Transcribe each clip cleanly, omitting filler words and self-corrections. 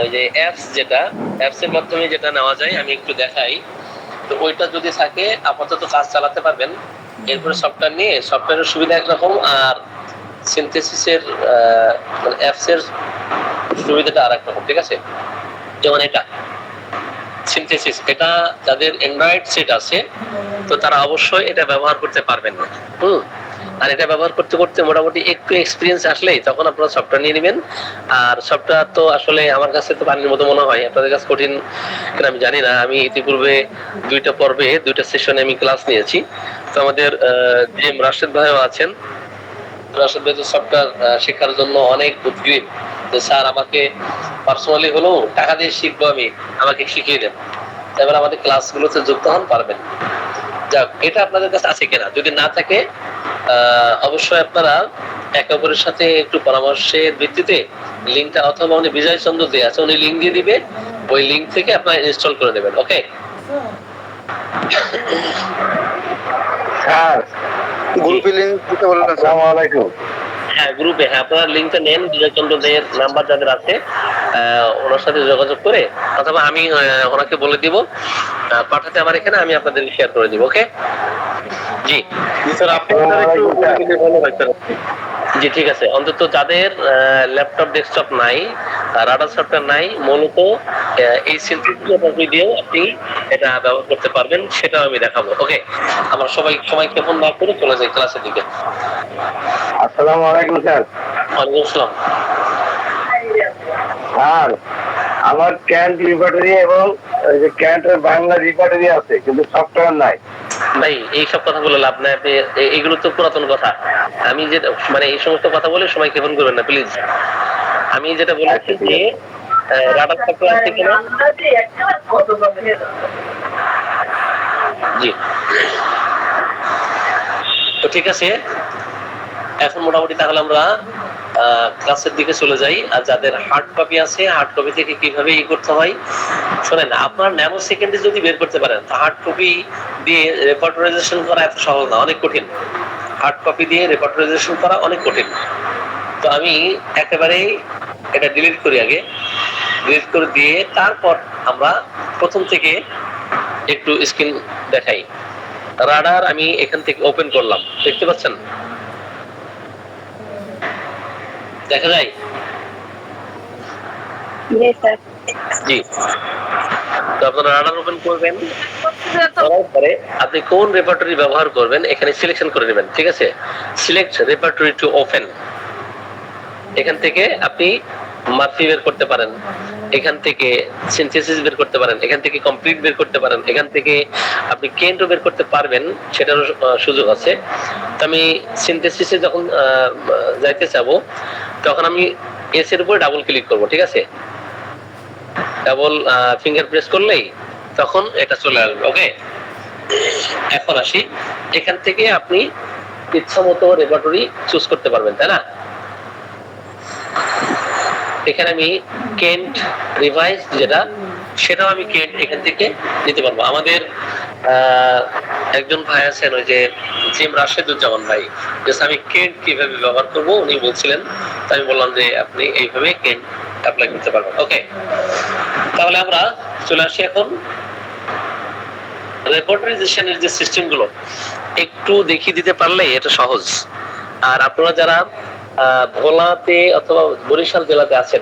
ওই যে অ্যাপস, যেটা অ্যাপস এর মাধ্যমে যেটা নেওয়া যায় আমি একটু দেখাই। তো ওইটা যদি থাকে আপাতত কাজ চালাতে পারবেন। এরপরে সফটওয়্যার নিয়ে সফটওয়্যারের সুবিধা একরকম, আর সিনথেসিসের মানে অ্যাপস এর সুবিধাটা আর এক রকম। ঠিক আছে, যেমন এটা সিনথেসিস, এটা যাদের অ্যান্ড্রয়েড সেট আছে তো তারা অবশ্যই এটা ব্যবহার করতে পারবেন না। আর এটা ব্যবহার করতে করতে মোটামুটি একটু এক্সপিরিয়েন্স আসলেই তখন আপনারা সফটওয়্যার নিয়ে নেবেন। আর সফটওয়্যার তো আসলে আমার কাছে তো পানির মতো মনে হয়, আপনাদের কাছে কঠিন কিনা আমি জানি না। আমি ইতিপূর্বে 2টা পর্বে 2টা সেশনে আমি ক্লাস নিয়েছি। তো আমাদের জিএম রাশেদ ভাইও আছেন। রাশেদ ভাই তো সফটওয়্যার শেখার জন্য অনেক উদ্গ্রীব, যে স্যার আমাকে পার্সোনালি হলেও টাকা দিয়ে শিখবো, আমি আমাকে শিখিয়ে দেন। এবার আমাদের ক্লাসগুলোতে যুক্ত হন, পারবেন। যাক, এটা আপনাদের কাছে আছে কিনা, যদি না থাকে অবশ্যই আপনারা একে অপরের সাথে একটু পরামর্শের ভিত্তিতে লিঙ্কটা, অথবা উনি বিজয় চন্দ্র দিয়ে আছে, উনি লিঙ্ক দিয়ে দিবে, ওই লিঙ্ক থেকে আপনারা ইনস্টল করে নেবেন। ওকে স্যার, গ্রুপে লিংক দিতে বললেন। আসসালামু আলাইকুম। হ্যাঁ, গ্রুপে, হ্যাঁ আপনারা লিঙ্কটা নেন, বিজয় চন্দ্র দের নাম্বার যাদের আছে ওনার সাথে যোগাযোগ করে, অথবা আমি ওনাকে বলে দিব পাঠাতে আমার এখানে, আমি আপনাদের শেয়ার করে দিব। ওকে জি স্যার, আপনি একটু বলে দিলে ভালো হয় স্যার। জি ঠিক আছে, অন্তত যাদের ল্যাপটপ ডেস্কটপ নাই, রাডার সফটওয়্যার নাই, মূলত এই সিনথেসিস দিয়ে আপনি এটা ব্যবহার করতে পারবেন, সেটাও আমি দেখাবো। ওকে, আমরা সবাই কেমন না করে চলে যাই ক্লাসের দিকে। আসসালামু আলাইকুম স্যার। ওয়ালাইকুম আসসালাম। স্যার, আমার ক্যান্ট রিপার্টারি এবং ওই যে ক্যান্টের বাংলা রিপার্টারি আছে, কিন্তু সফটওয়্যার নাই। ভাই এইসব কথা বলে লাভ নাই, আপনি এগুলো তো পুরাতন কথা। আমি যে মানে এই সমস্ত কথা বলে সময় কেমন করবেন না প্লিজ। আমি যেটা বলেছি যে রাডার সফটওয়্যার আছে কিনা। জি, তো ঠিক আছে, এখন মোটামুটি তাহলে আমরা ক্লাসের দিকে চলে যাই। আর যাদের হার্ড কপি আছে, হার্ড কপি থেকে কিভাবে করতে হয় শোনেন। আপনার ন্যানো সেকেন্ডে যদি বের করতে পারেন, হার্ড কপি দিয়ে রেপার্টরাইজেশন করা এত সহজ না, অনেক কঠিন। হার্ড কপি দিয়ে রেপার্টরাইজেশন করা অনেক কঠিন। তো আমি একেবারেই এটা ডিলিট করি, আগে ডিলিট করে দিয়ে তারপর আমরা প্রথম থেকে একটু স্ক্রিন দেখাই। রাডার আমি এখান থেকে ওপেন করলাম, দেখতে পাচ্ছেন দেখা যায়? জি, তো আপনারা রাডার ওপেন করবেন, করার পরে আপনি কোন রেপার্টরি ব্যবহার করবেন এখানে সিলেকশন করে নেবেন। ঠিক আছে, সিলেক্ট রেপার্টরি টু ওপেন। এখান থেকে আপনি মার্ফি বের করতে পারেন, এখান থেকে সিনথেসিস বের করতে পারেন, এখান থেকে কমপ্লিট বের করতে পারেন, এখান থেকে আপনি কেন্টও বের করতে পারবেন, সেটারও সুযোগ আছে। তো আমি সিনথেসিসে যখন যাইতে চাবো, তখন আমি এস এর উপরে ডাবল ক্লিক করব। ঠিক আছে, ডাবল ফিঙ্গার প্রেস করলেই তখন এটা চলে আসবে। ওকে, এখন আসি, এখান থেকে আপনি ইচ্ছা মতো রেপার্টরি চুজ করতে পারবেন, তাই না? এখানে আমি কেন্ট রিভাইজ যেটা, সেটাও আমি কেন্ট এখান থেকে নিতে পারবো। আমাদের একজন ভাই আছেন, ওই যে জিম রাশেদুজ্জামান ভাই, আমি কেন্ট কিভাবে ব্যবহার করবো উনি বলছিলেন, তো আমি বললাম যে আপনি এইভাবে কেন্ট অ্যাপ্লাই করতে পারবেন। ওকে, তাহলে আমরা চলে আসি এখন রেপার্টরাইজেশনের যে সিস্টেম গুলো একটু দেখিয়ে দিতে পারলে এটা সহজ। আর আপনারা যারা ভোলাতে অথবা বরিশাল জেলাতে আছেন,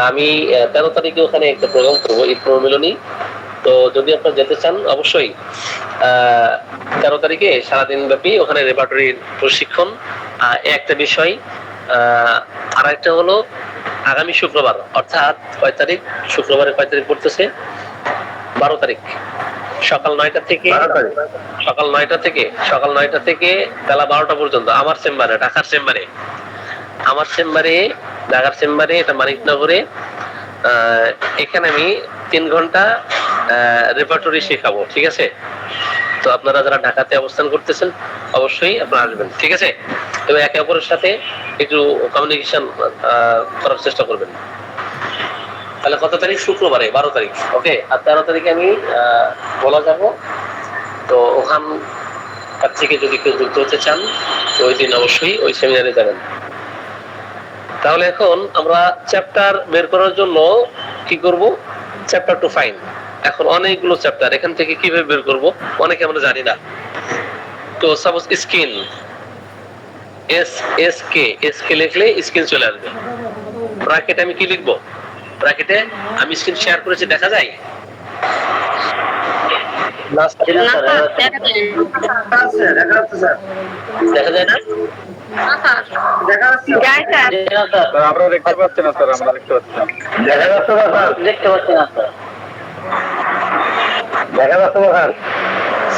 আমি 13 তারিখে ওখানে একটা প্রোগ্রাম করবো, ঈদ প্রমিলনী। তো যদি আপনারা যেতে চান অবশ্যই 13 তারিখে সারাদিন ব্যাপী ওখানে রেপার্টরির প্রশিক্ষণ একটা বিষয়। আর একটা হলো আগামী শুক্রবার, অর্থাৎ কয় তারিখ, শুক্রবারে কয় তারিখ পড়তেছে, 12 তারিখ, সকাল 9টা থেকে সকাল 9টা থেকে বেলা 12টা পর্যন্ত আমার চেম্বারে, ঢাকার চেম্বারে, ঢাকার চেম্বারে, এটা মানিকনগরে। এখানে আমি 3 ঘন্টা রেপার্টরি শেখাবো। ঠিক আছে, তো আপনারা যারা ঢাকাতে অবস্থান করতেছেন অবশ্যই আপনারা আসবেন। ঠিক আছে, তবে একে অপরের সাথে একটু কমিউনিকেশন করার চেষ্টা করবেন। তাহলে কত তারিখ? শুক্রবারে 12 তারিখ। ওকে, আর 13 তারিখে আমি বলা যাব। তো ওখান থেকে যদি কেউ যুক্ত হতে চান তো ওই দিন অবশ্যই ওই সেমিনারে যাবেন। তাহলে এখন আমরা চ্যাপ্টার বের করার জন্য কি করব, চ্যাপ্টার টু ফাইন। এখন অনেকগুলো চ্যাপ্টার, এখান থেকে কিভাবে বের করব অনেকে আমরা জানি না। তো suppose skin, S S K, S K লিখলে স্কিন চলে আসবে। ব্র্যাকেটে আমি কি লিখবো, ব্র্যাকেটে আমি স্ক্রিন শেয়ার করেছি, দেখা যায় না স্যার, দেখা যায় না? আমরা দেখতে পাচ্ছি না স্যার, আমরা দেখতে পাচ্ছি না। দেখা যাচ্ছে না স্যার, দেখতে পাচ্ছি না স্যার। দেখা যাচ্ছে না স্যার।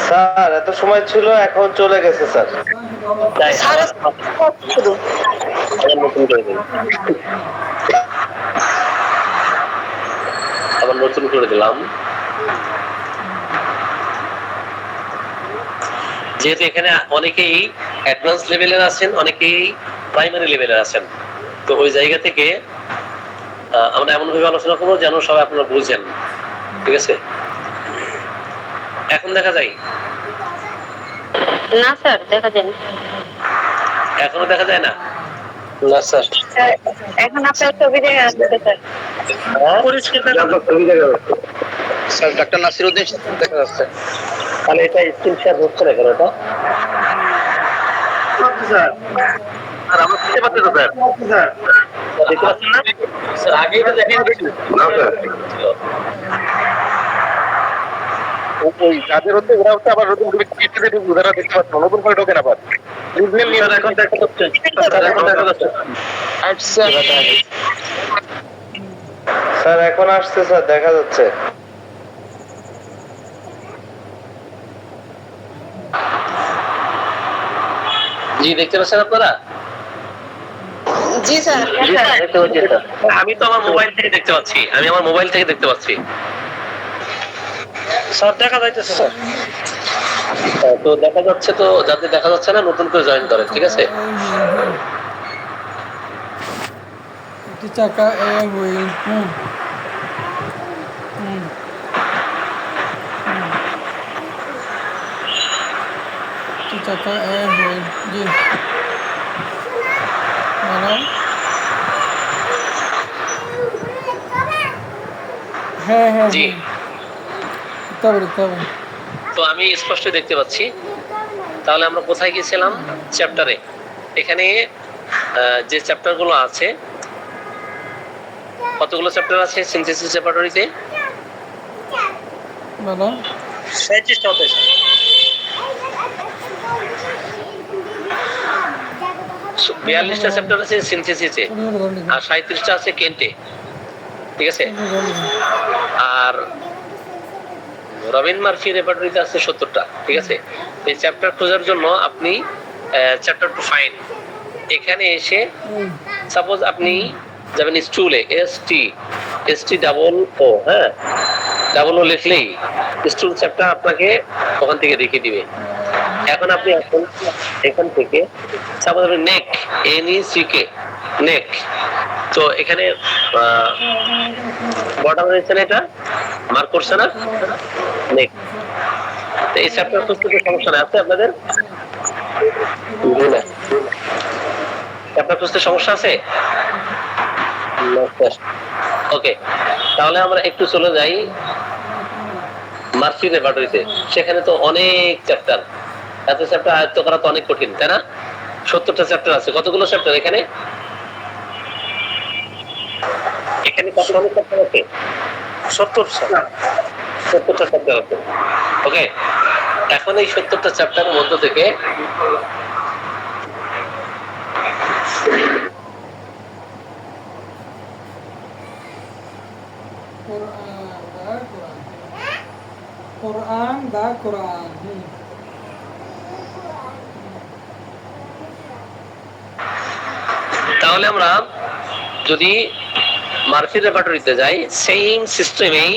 স্যার এত সময় ছিল, এখন চলে গেছে স্যার। তাই শুধু আবার নতুন করে দিন, আবার নতুন করে দিলাম। যেহেতু এখানে অনেকেই অ্যাডভান্স লেভেলের আছেন, অনেকেই প্রাইমারি লেভেলের আছেন, তো ওই জায়গা থেকে আমরা এমন ভাবে আলোচনা করবো যেন সবাই আপনারা বুঝেন, ঠিক আছে? এখন দেখা যায়, না স্যার দেখা যায় না। এখনো দেখা যায় না? না স্যার। এখন আপনার ছবি দেখা যাচ্ছে স্যার। পরিষ্কার দেখা যাচ্ছে। আপনার ছবি দেখা যাচ্ছে। স্যার ডাক্তার নাসিরউদ্দিন দেখা যাচ্ছে। তাহলে এটা স্ক্রিন শেয়ার হচ্ছে না কেন এটা? স্যার, আর আমরা দেখতে পাচ্ছি তো স্যার, স্যার। দেখতে পাচ্ছেন না স্যার? আগেই তো দেখেন না স্যার। ওই যাদের হচ্ছে ওরা হচ্ছে আবার নতুন করে কেটে ঢুকবে, ওরা দেখতে পাচ্ছে না, নতুন করে ঢোকে না আবার। বুঝলেন নি? স্যার এখন দেখা যাচ্ছে, স্যার এখন দেখা যাচ্ছে। আচ্ছা স্যার, এখন আসছে স্যার, দেখা যাচ্ছে। জি দেখতে পাচ্ছেন আপনারা? জি স্যার। দেখতে পাচ্ছি স্যার। আমি তো আমার মোবাইল থেকে দেখতে পাচ্ছি, আমি আমার মোবাইল থেকে দেখতে পাচ্ছি। স্যার দেখা যাইতেছে স্যার। তো দেখা যাচ্ছে, তো যাদের দেখা যাচ্ছে না নতুন করে জয়েন করেন, ঠিক আছে? চাকা এ হুইল চাকা এ হুইল জি বলো। হ্যাঁ হ্যাঁ জি। দেখতে হবে। তো আমি স্পষ্ট দেখতে পাচ্ছি। তাহলে আমরা কোথায় গিয়েছিলাম? চ্যাপ্টারে। এখানে যে চ্যাপ্টার গুলো আছে, কতগুলো চ্যাপ্টার আছে সিনথেসিস ল্যাবরেটরিতে? বলো 37টা হতে স্যার। 42টা চ্যাপ্টার আছে সিনথেসিসে, আর 37টা আছে কেন্টে, ঠিক আছে? আর রবিন মার্ফি রেপার্টরিতে আছে 70টা, ঠিক আছে? এই চ্যাপ্টার খোঁজার জন্য আপনি চ্যাপ্টার টু ফাইন এখানে এসে, সাপোজ আপনি যাবেন স্টুলে, এস টি ডাবল ও, হ্যাঁ ডাবল ও লিখলেই স্টুল চ্যাপ্টার আপনাকে ওখান থেকে দেখিয়ে দিবে। এখন আপনি এখান থেকে সাপোজ আপনি নেক, NECK নেক, তো এখানে বর্ডার রয়েছে না, এটা মার্ক করছে না নেক। তো এই চ্যাপ্টার খুঁজতে সমস্যা নেই, আছে আপনাদের? চ্যাপ্টার খুঁজতে সমস্যা আছে? ওকে, তাহলে আমরা একটু চলে যাই মার্ফি রেপার্টরিতে। সেখানে তো অনেক চ্যাপ্টার, এত চ্যাপ্টার আয়ত্ত করা তো অনেক কঠিন, তাই না? 70টা চ্যাপ্টার আছে। কতগুলো চ্যাপ্টার এখানে? এখানে কতগুলো চ্যাপ্টার আছে? 70টা চ্যাপ্টার আছে। ওকে, এখন এই 70টা চ্যাপ্টারের মধ্য থেকে কোরআন দা কোরআন তাহলে আমরা যদি মার্ফি রেপার্টরিতে যাই, সেম সিস্টেমেই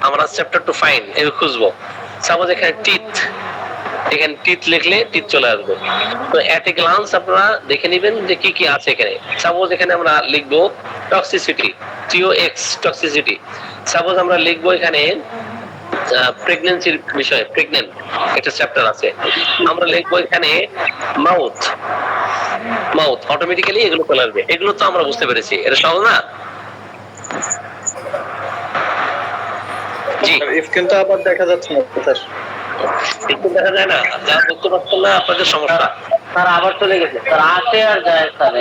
আমরা চ্যাপ্টার টু ফাইন এই খুঁজবো। সাপোজ এখানে টিথ, এখানে টিথ লিখলে টিথ চলে আসবে। তো এট এ গ্লান্স আপনারা দেখে নেবেন যে কি কি আছে এখানে। সাপোজ এখানে আমরা লিখবো টক্সিসিটি, TOX টক্সিসিটি। সাপোজ আমরা লিখবো এখানে প্রেগন্যান্সির বিষয়ে, প্রেগন্যান্ট একটা চ্যাপ্টার আছে। আমরা লিখবো এখানে মাউথ, অটোমেটিক্যালি এগুলো চলে আসবে। এগুলো তো আমরা বুঝতে পেরেছি, এটা সহজ না? জি স্ক্রিনটা আবার দেখা যাচ্ছে না স্যার। একটু দেখা যায় না, যা বুঝতে পারছেন না আপনাদের সমস্যা। স্যার আবার চলে গেছে স্যার, আসে আর যায় স্যার।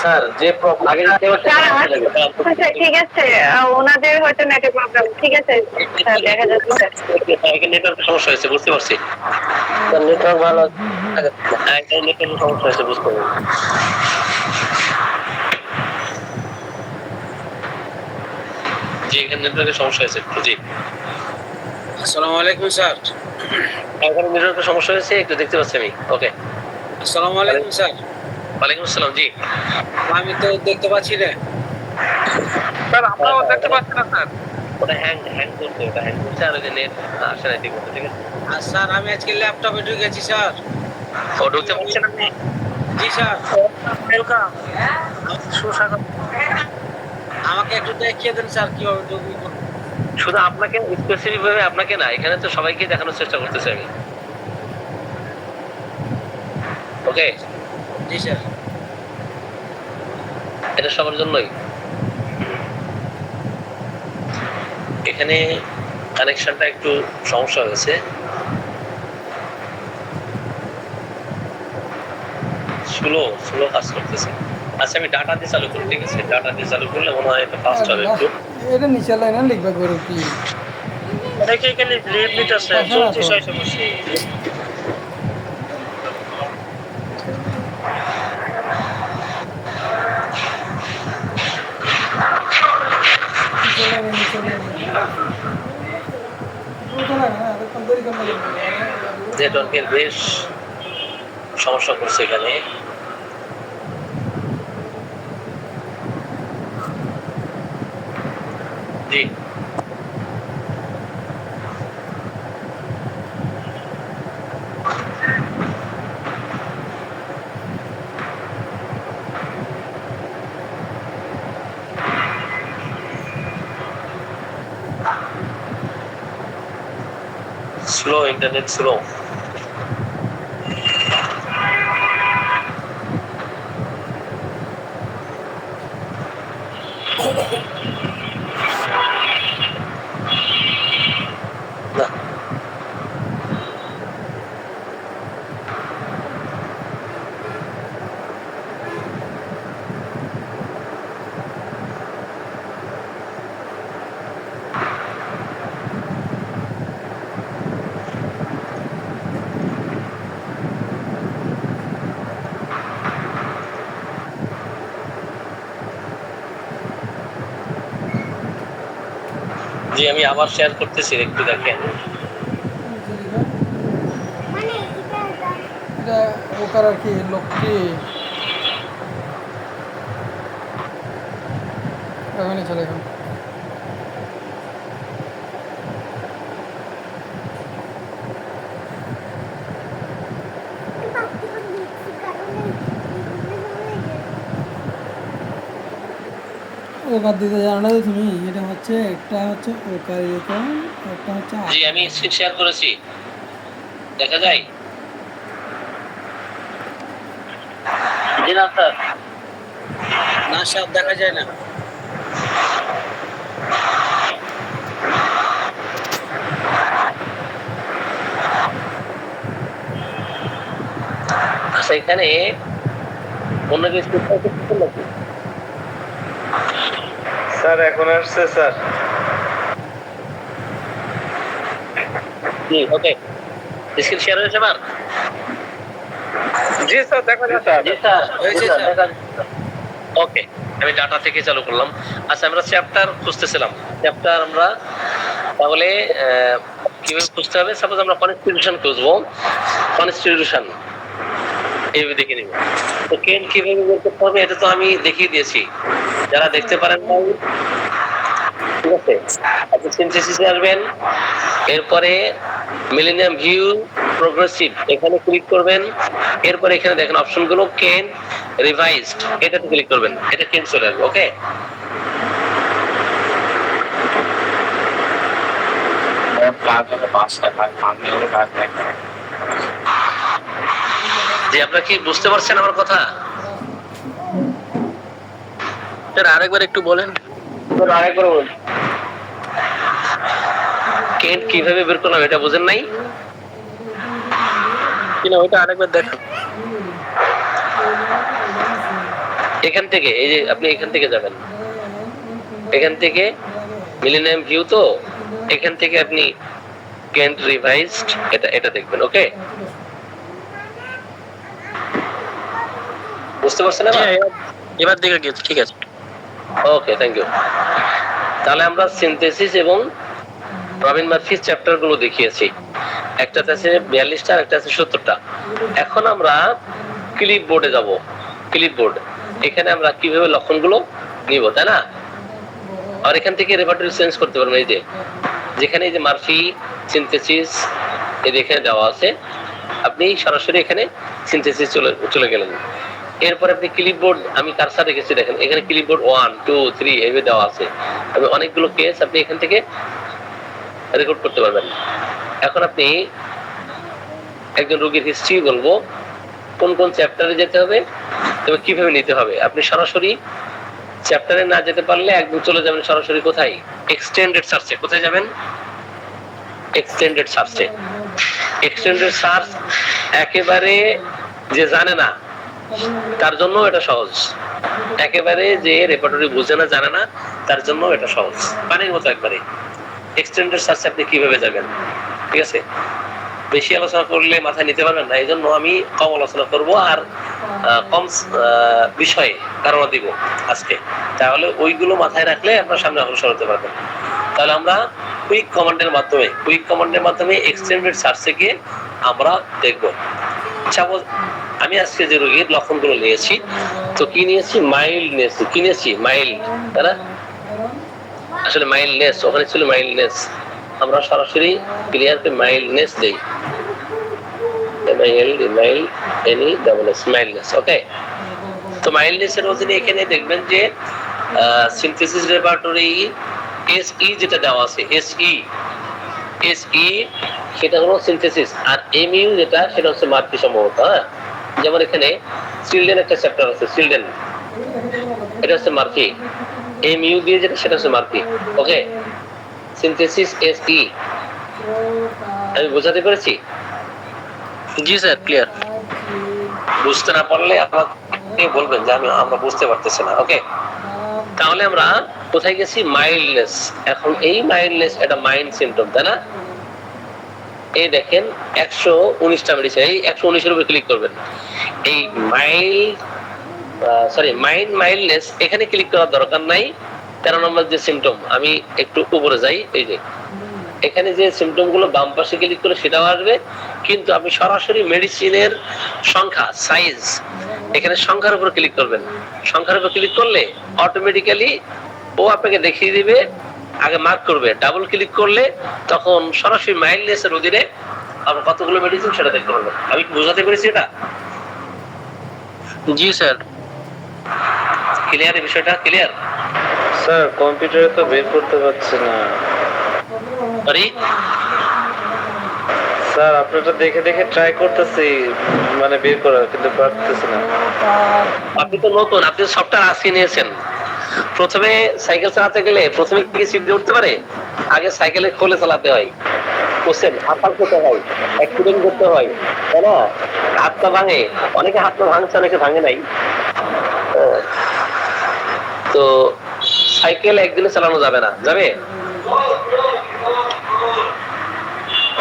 স্যার যে প্রবলেম আগে দেখতে পাচ্ছেন স্যার চলে গেছে। আচ্ছা ঠিক আছে, ওনাদের হয়তো নেটের প্রবলেম। ঠিক আছে স্যার, দেখা যাচ্ছে স্যার। এখানে নেটওয়ার্কের সমস্যা হয়েছে, বুঝতে পারছি। স্যার নেটওয়ার্ক ভালো হ্যাঁ, এখানে নেটওয়ার্কের সমস্যা হয়েছে, বুঝতে পারছি। জি, এখানে নেটওয়ার্কের সমস্যা হয়েছে একটু। জি, আসসালামু আলাইকুম স্যার। এখানে নেটওয়ার্কের সমস্যা হয়েছে একটু, দেখতে পাচ্ছি আমি। ওকে, আসসালামু আলাইকুম স্যার। ওয়ালাইকুম আসসালাম। জি আমি তো দেখতে পাচ্ছি না স্যার আমরাও দেখতে পাচ্ছি না স্যার। ওটা হ্যাং করছে, ওটা হ্যাং করছে, আর ওই যে নেট আসে না ঠিক মতো। ঠিক আছে, আর স্যার আমি আজকে ল্যাপটপে ঢুকেছি স্যার। ও ঢুকতে পারছেন আপনি? জি স্যার। ওয়েলকাম সুস্বাগত। আমাকে একটু দেখিয়ে দেন স্যার কিভাবে ঢুকবো। শুধু আপনাকে স্পেসিফিক ভাবে আপনাকে না, এখানে তো সবাইকে দেখানোর চেষ্টা করতেছি আমি। ওকে, জি স্যার। এটা সবার জন্যই। এখানে কানেকশনটা একটু সমস্যা হয়েছে, স্লো কাজ করতেছে। আচ্ছা, আমি ডাটা দিয়ে চালু করি। ঠিক আছে, ডাটা দিয়ে চালু করলে মনে হয় এটা ফাস্ট হবে একটু। এটা নিচে লাইনে লিখবা করো কি অনেকে এখানে লিভ নিতেছে, চলছে সমস্যা। নিচে লাইনে ওটা লাগে না, এটা কমপ্লিট করতে নেটওয়ার্কের বেশ সমস্যা করছে এখানে। জি, স্লো ইন্টারনেট, স্লো। না, জি আমি আবার শেয়ার করতেছি, একটু দেখেন। এটা ওকার আর কি লক্ষ্মী ওখানে চলে এখন ওকার দিতে জানো না তুমি, এটা হচ্ছে একটা হচ্ছে ওকার ইয়েকন, একটা হচ্ছে জি আমি স্ক্রিন শেয়ার করেছি, দেখা যায়? জি না স্যার। না স্যার, দেখা যায় না। আচ্ছা, এখানে অন্য কিছু নাকি? স্যার এখন আসছে স্যার। জি, ওকে, স্ক্রিন শেয়ার হয়েছে এবার? জি স্যার, দেখা যাচ্ছে। জি স্যার, হয়েছে জি স্যার, স্যার। দেখা যাচ্ছে। ওকে, আমি ডাটা থেকে চালু করলাম। আচ্ছা, আমরা চ্যাপ্টার খুঁজতেছিলাম। চ্যাপ্টার আমরা তাহলে কিভাবে খুঁজতে হবে? সাপোজ আমরা কনস্টিটিউশন খুঁজবো, কনস্টিটিউশন এইভাবে দেখে নিব। তো কেন কিভাবে বের করতে হবে এটা তো আমি দেখিয়ে দিয়েছি, যারা দেখতে পারেন নাই। ঠিক আছে, আপনি সিনথেসিসে আসবেন, এরপরে মিলেনিয়াম ভিউ প্রোগ্রেসিভ এখানে ক্লিক করবেন, এরপরে এখানে দেখেন অপশনগুলো কেন রিভাইজড, এটাতে ক্লিক করবেন, এটা কেন চলে আসবে। ওকে, জি আপনারা কি বুঝতে পারছেন আমার কথা? আরেকবার একটু বলেন। আরেকবার বলুন। কেন্ট কিভাবে বের করলাম এটা বুঝেন নাই? কিনা ওইটা আরেকবার দেখেন। এখান থেকে এই যে আপনি এখান থেকে যাবেন, এখান থেকে মিলেনিয়াম ভিউ, তো এখান থেকে আপনি কেন্ট রিভাইজড এটা দেখবেন। ওকে, বুঝতে পারছেন না? এবার দেখে গিয়েছে, ঠিক আছে। ওকে, থ্যাংক ইউ। তাহলে আমরা সিনথেসিস এবং রবিন মার্ফিস চ্যাপ্টার গুলো দেখিয়েছি। একটাতে আছে 42টা, একটা আছে 70টা। এখন আমরা ক্লিপ বোর্ডে যাব। ক্লিপ বোর্ড, এখানে আমরা কিভাবে লক্ষণগুলো নিব, তাই না? আর এখান থেকে রেপার্টরি চেঞ্জ করতে পারবেন। এই যে যেখানে এই যে মার্ফি সিনথেসিস এই যে এখানে দেওয়া আছে, আপনি সরাসরি এখানে সিনথেসিস চলে গেলেন। এরপর আপনি ক্লিপবোর্ড, আমি কারসার রেখেছি দেখেন, এখানে ক্লিপবোর্ড 1 2 3 এইভাবে দেওয়া আছে। আপনি অনেকগুলো কেস আপনি এখান থেকে রেকর্ড করতে পারবেন। এখন আপনি একজন রোগীর হিস্ট্রি বলবো, কোন কোন চ্যাপ্টারে যেতে হবে এবং কিভাবে নিতে হবে। আপনি সরাসরি চ্যাপ্টারে না যেতে পারলে একদম চলে যাবেন সরাসরি কোথায়? এক্সটেন্ডেড সার্চে। কোথায় যাবেন? এক্সটেন্ডেড সার্চে। এক্সটেন্ডেড সার্চ একেবারে যে জানে না তার জন্য এটা সহজ, একেবারে যে রেপার্টরি বুঝে না জানে না তার জন্য এটা সহজ, পানির মতো একবারে। এক্সটেন্ডেড সার্চে আপনি কিভাবে যাবেন, ঠিক আছে? বেশি আলোচনা করলে মাথায় নিতে পারবেন না, এই জন্য আমি কম আলোচনা করব আর কম বিষয়ে ধারণা দিব আজকে। তাহলে ওইগুলো মাথায় রাখলে আপনার সামনে অগ্রসর হতে পারবেন। তাহলে আমরা কুইক কমান্ডের মাধ্যমে এক্সটেন্ডেড সার্চে গিয়ে আমরা দেখব। সাপোজ আমি আজকে যে রোগীর লক্ষণগুলো নিয়েছি, তো কি নিয়েছি? মাইল্ড নিয়েছি। কি নিয়েছি? মাইল্ড, তাই না? আসলে মাইল্ডনেস, ওখানে ছিল মাইল্ডনেস। আমরা সরাসরি ক্লিয়ার করে মাইল্ডনেস দেই, মাইল্ডনেস। ওকে, তো মাইল্ডনেসের অধীনে এখানে দেখবেন যে সিনথেসিস রেপার্টরি এসই যেটা দেওয়া আছে, এসই সেটা হলো সিনথেসিস, আর এমইউ যেটা সেটা হচ্ছে মার্ফি সম্ভবত। হ্যাঁ, যেমন এখানে চিলড্রেন একটা চ্যাপ্টার আছে, চিলড্রেন, এটা হচ্ছে মার্ফি। এমইউ দিয়ে যেটা সেটা হচ্ছে মার্ফি। ওকে, সিনথেসিস এসই আমি বোঝাতে পেরেছি? জি স্যার, ক্লিয়ার। বুঝতে না পারলে আমাকে বলবেন যে আমরা বুঝতে পারতেছি না। ওকে, তাহলে আমরা কোথায় গেছি? মাইল্ডনেস। এখন এই মাইল্ডনেস এটা মাইন্ড সিম্পটম, তাই না? এই দেখেন 119টা মেডিসিন, এই 119 এর উপর ক্লিক করবেন। এই মাইল্ডনেস এখানে ক্লিক করার দরকার নাই। 13 নম্বর যে সিম্পটম, আমি একটু উপরে যাই, এই যে এখানে যে সিম্পটম গুলো বাম পাশে ক্লিক করে সেটাও আসবে, কিন্তু আপনি সরাসরি মেডিসিনের সংখ্যা, সাইজ, এখানে সংখ্যার উপর ক্লিক করবেন। সংখ্যার উপর ক্লিক করলে অটোমেটিক্যালি ও আপনাকে দেখিয়ে দিবে, আগে মার্ক করবে। ডাবল ক্লিক করলে তখন সরাসরি মাইল্ডনেস এর অধীনে আপনার কতগুলো মেডিসিন সেটা দেখতে পারবেন। আমি কি বোঝাতে পেরেছি এটা? জি স্যার। ক্লিয়ার? এই বিষয়টা ক্লিয়ার? স্যার কম্পিউটারে তো বের করতে পারছি না। সরি স্যার আপনারটা দেখে দেখে ট্রাই করতেছি, মানে বের করার, কিন্তু পারতেছি না। আপনি তো নতুন, আপনি সফটওয়্যার আজকে নিয়েছেন। প্রথমে সাইকেল চালাতে গেলে প্রথমে কি সিট দিয়ে উঠতে পারে? আগে সাইকেলে খোলে চালাতে হয়, বুঝছেন? হাঁপাল করতে হয়, অ্যাক্সিডেন্ট করতে হয়, তাই না? হাতটা ভাঙে, অনেকে হাতটা ভাঙছে, অনেকে ভাঙে নাই। তো সাইকেল একদিনে চালানো যাবে না, যাবে?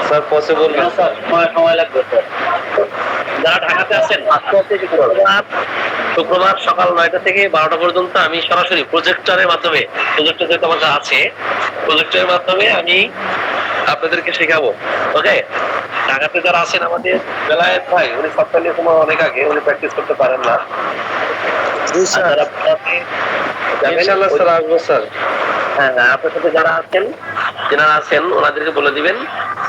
স্যার পসিবল না স্যার, সময় লাগবে স্যার। যারা ঢাকাতে আছেন আস্তে আস্তে শুক্রবার সকাল 9টা থেকে 12টা পর্যন্ত আমি সরাসরি প্রজেক্টরের মাধ্যমে, প্রজেক্টর যেটা আমার আছে, প্রজেক্টরের মাধ্যমে আমি আপনাদেরকে শেখাবো। ওকে, ঢাকাতে যারা আছেন, আমাদের বেলায়েত ভাই, উনি সপ্তাহে নিয়ে সময় অনেক আগে, উনি প্র্যাকটিস করতে পারেন না। ইনশাআল্লাহ স্যার আসবো স্যার। হ্যাঁ, আপনার সাথে যারা আছেন ওনাদেরকে বলে দিবেন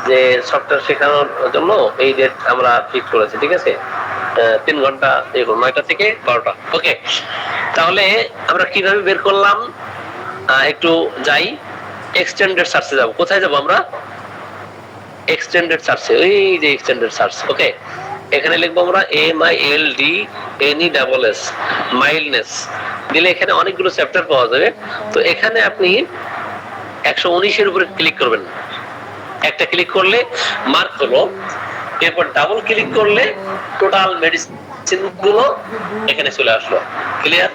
যে সফটওয়্যার শেখানোর জন্য এই ডেট আমরা ফিক্স করেছি, ঠিক আছে? 3 ঘন্টা, 9টা থেকে 12টা। ওকে, তাহলে আমরা কিভাবে বের করলাম? একটু যাই, এক্সটেন্ডেড সার্চে যাব। কোথায় যাব আমরা? এক্সটেন্ডেড সার্চে, ওই যে এক্সটেন্ডেড সার্চ। ওকে, এখানে লিখবো আমরা MILDNESS, মাইল্ডনেস দিলে এখানে অনেকগুলো চ্যাপ্টার পাওয়া যাবে। তো এখানে আপনি 119 এর উপরে ক্লিক করবেন। একটা ক্লিক করলে মার্ক হলো, এরপর ডাবল ক্লিক করলে টোটাল মেডিসিন গুলো এখানে চলে আসলো। ক্লিয়ার?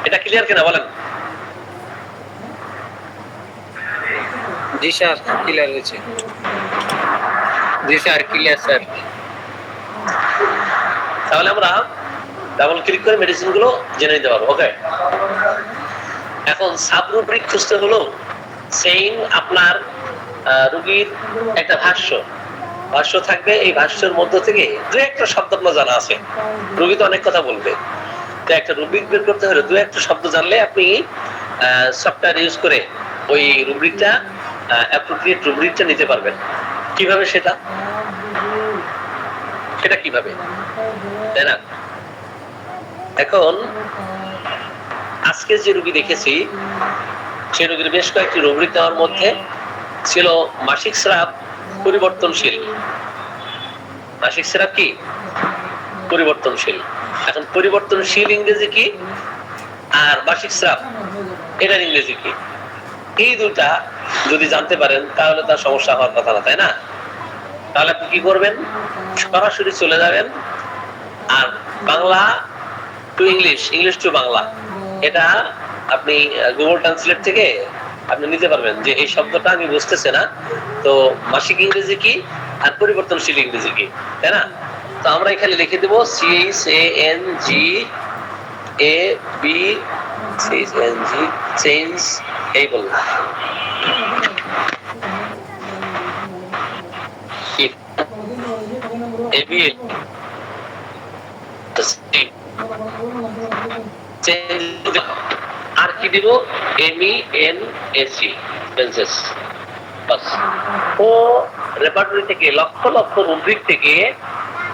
এটা ক্লিয়ার কিনা বলেন? জি স্যার ক্লিয়ার হয়েছে। জি স্যার, ক্লিয়ার স্যার। তাহলে আমরা ডাবল ক্লিক করে মেডিসিন গুলো জেনে নিতে পারবো। ওকে, এখন সাব রুব্রিক খুঁজতে হলো সেইম আপনার রোগীর একটা ভাষ্য থাকবে। এই ভাষ্যের মধ্য থেকে দু একটা শব্দ আপনার জানা আছে, রোগী তো অনেক কথা বলবে, তো একটা রুব্রিক বের করতে হলে দু একটা শব্দ জানলে আপনি সফটওয়্যার ইউজ করে ওই রুব্রিকটা অ্যাপ্রোপ্রিয়েট রুব্রিকটা নিতে পারবেন। কিভাবে সেটা কিভাবে, তাই না? এখন আজকে যে রোগী দেখেছি সেই রোগীর বেশ কয়েকটি রুব্রিক দেওয়ার মধ্যে ছিল মাসিক স্রাব পরিবর্তনশীল। মাসিক স্রাব কি? পরিবর্তনশীল। এখন পরিবর্তনশীল ইংরেজি কি আর মাসিক স্রাব এটার ইংরেজি কি, এই দুটা যদি জানতে পারেন তাহলে তার সমস্যা হওয়ার কথা না, তাই না? তাহলে আপনি কি করবেন, সরাসরি চলে যাবেন আর Bangla to English, English to Bangla, এটা আপনি গুগল ট্রান্সলেট থেকে আপনি নিতে পারবেন যে এই শব্দটা আমি বুঝতেছি না, তো মাসিক ইংরেজি কি আর পরিবর্তনশীল ইংরেজি কি, তাই না? তো আমরা এখানে লিখে দেবো CHANGAB চেঞ্জ, এই বললাম আর কি দিব, MENAC সেন্সেস। ও রেপার্টরি থেকে লক্ষ লক্ষ রুব্রিক থেকে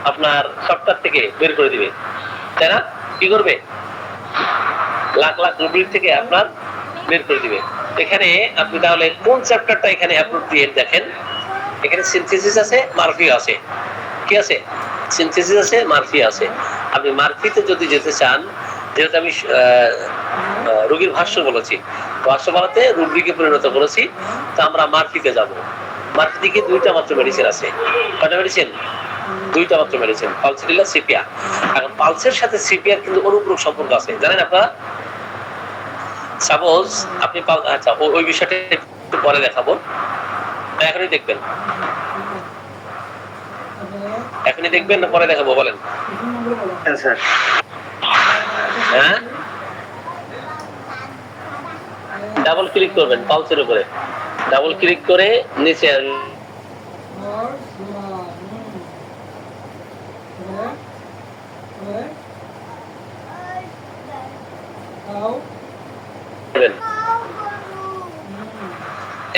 আপনার সফটওয়্যার থেকে বের করে দিবে, তাই না? কি করবে, লাখ লাখ রুব্রিক থেকে আপনার বের করে দিবে। এখানে আপনি তাহলে কোন চ্যাপ্টারটা এখানে অ্যাপ্রোপ্রিয়েট দেখেন, এখানে সিনথেসিস আছে, মারফি আছে, কি আছে? সিনথেসিস আছে, মারফি আছে। আপনি মারফিতে যদি যেতে চান, যেহেতু আমি রোগীর ভাষ্য বলেছি, ভাষ্য বলাতে রুব্রিকে পরিণত করেছি, তো আমরা মারফিতে যাব। মারফি থেকে দুইটা মাত্র মেডিসিন আছে। কয়টা মেডিসিন? দুইটা মাত্র মেডিসিন, পালসিডিলা, সিপিয়া। এখন পালসের সাথে সিপিয়ার কিন্তু অনুপূরক সম্পর্ক আছে, জানেন আপনারা? সাপোজ আপনি আচ্ছা ওই বিষয়টা একটু পরে দেখাবো, এখনই দেখবেন? এখনই দেখবেন না পরে দেখাবো বলেন? হ্যাঁ, ডাবল ক্লিক করবেন পালসের উপরে, ডাবল ক্লিক করে নিচে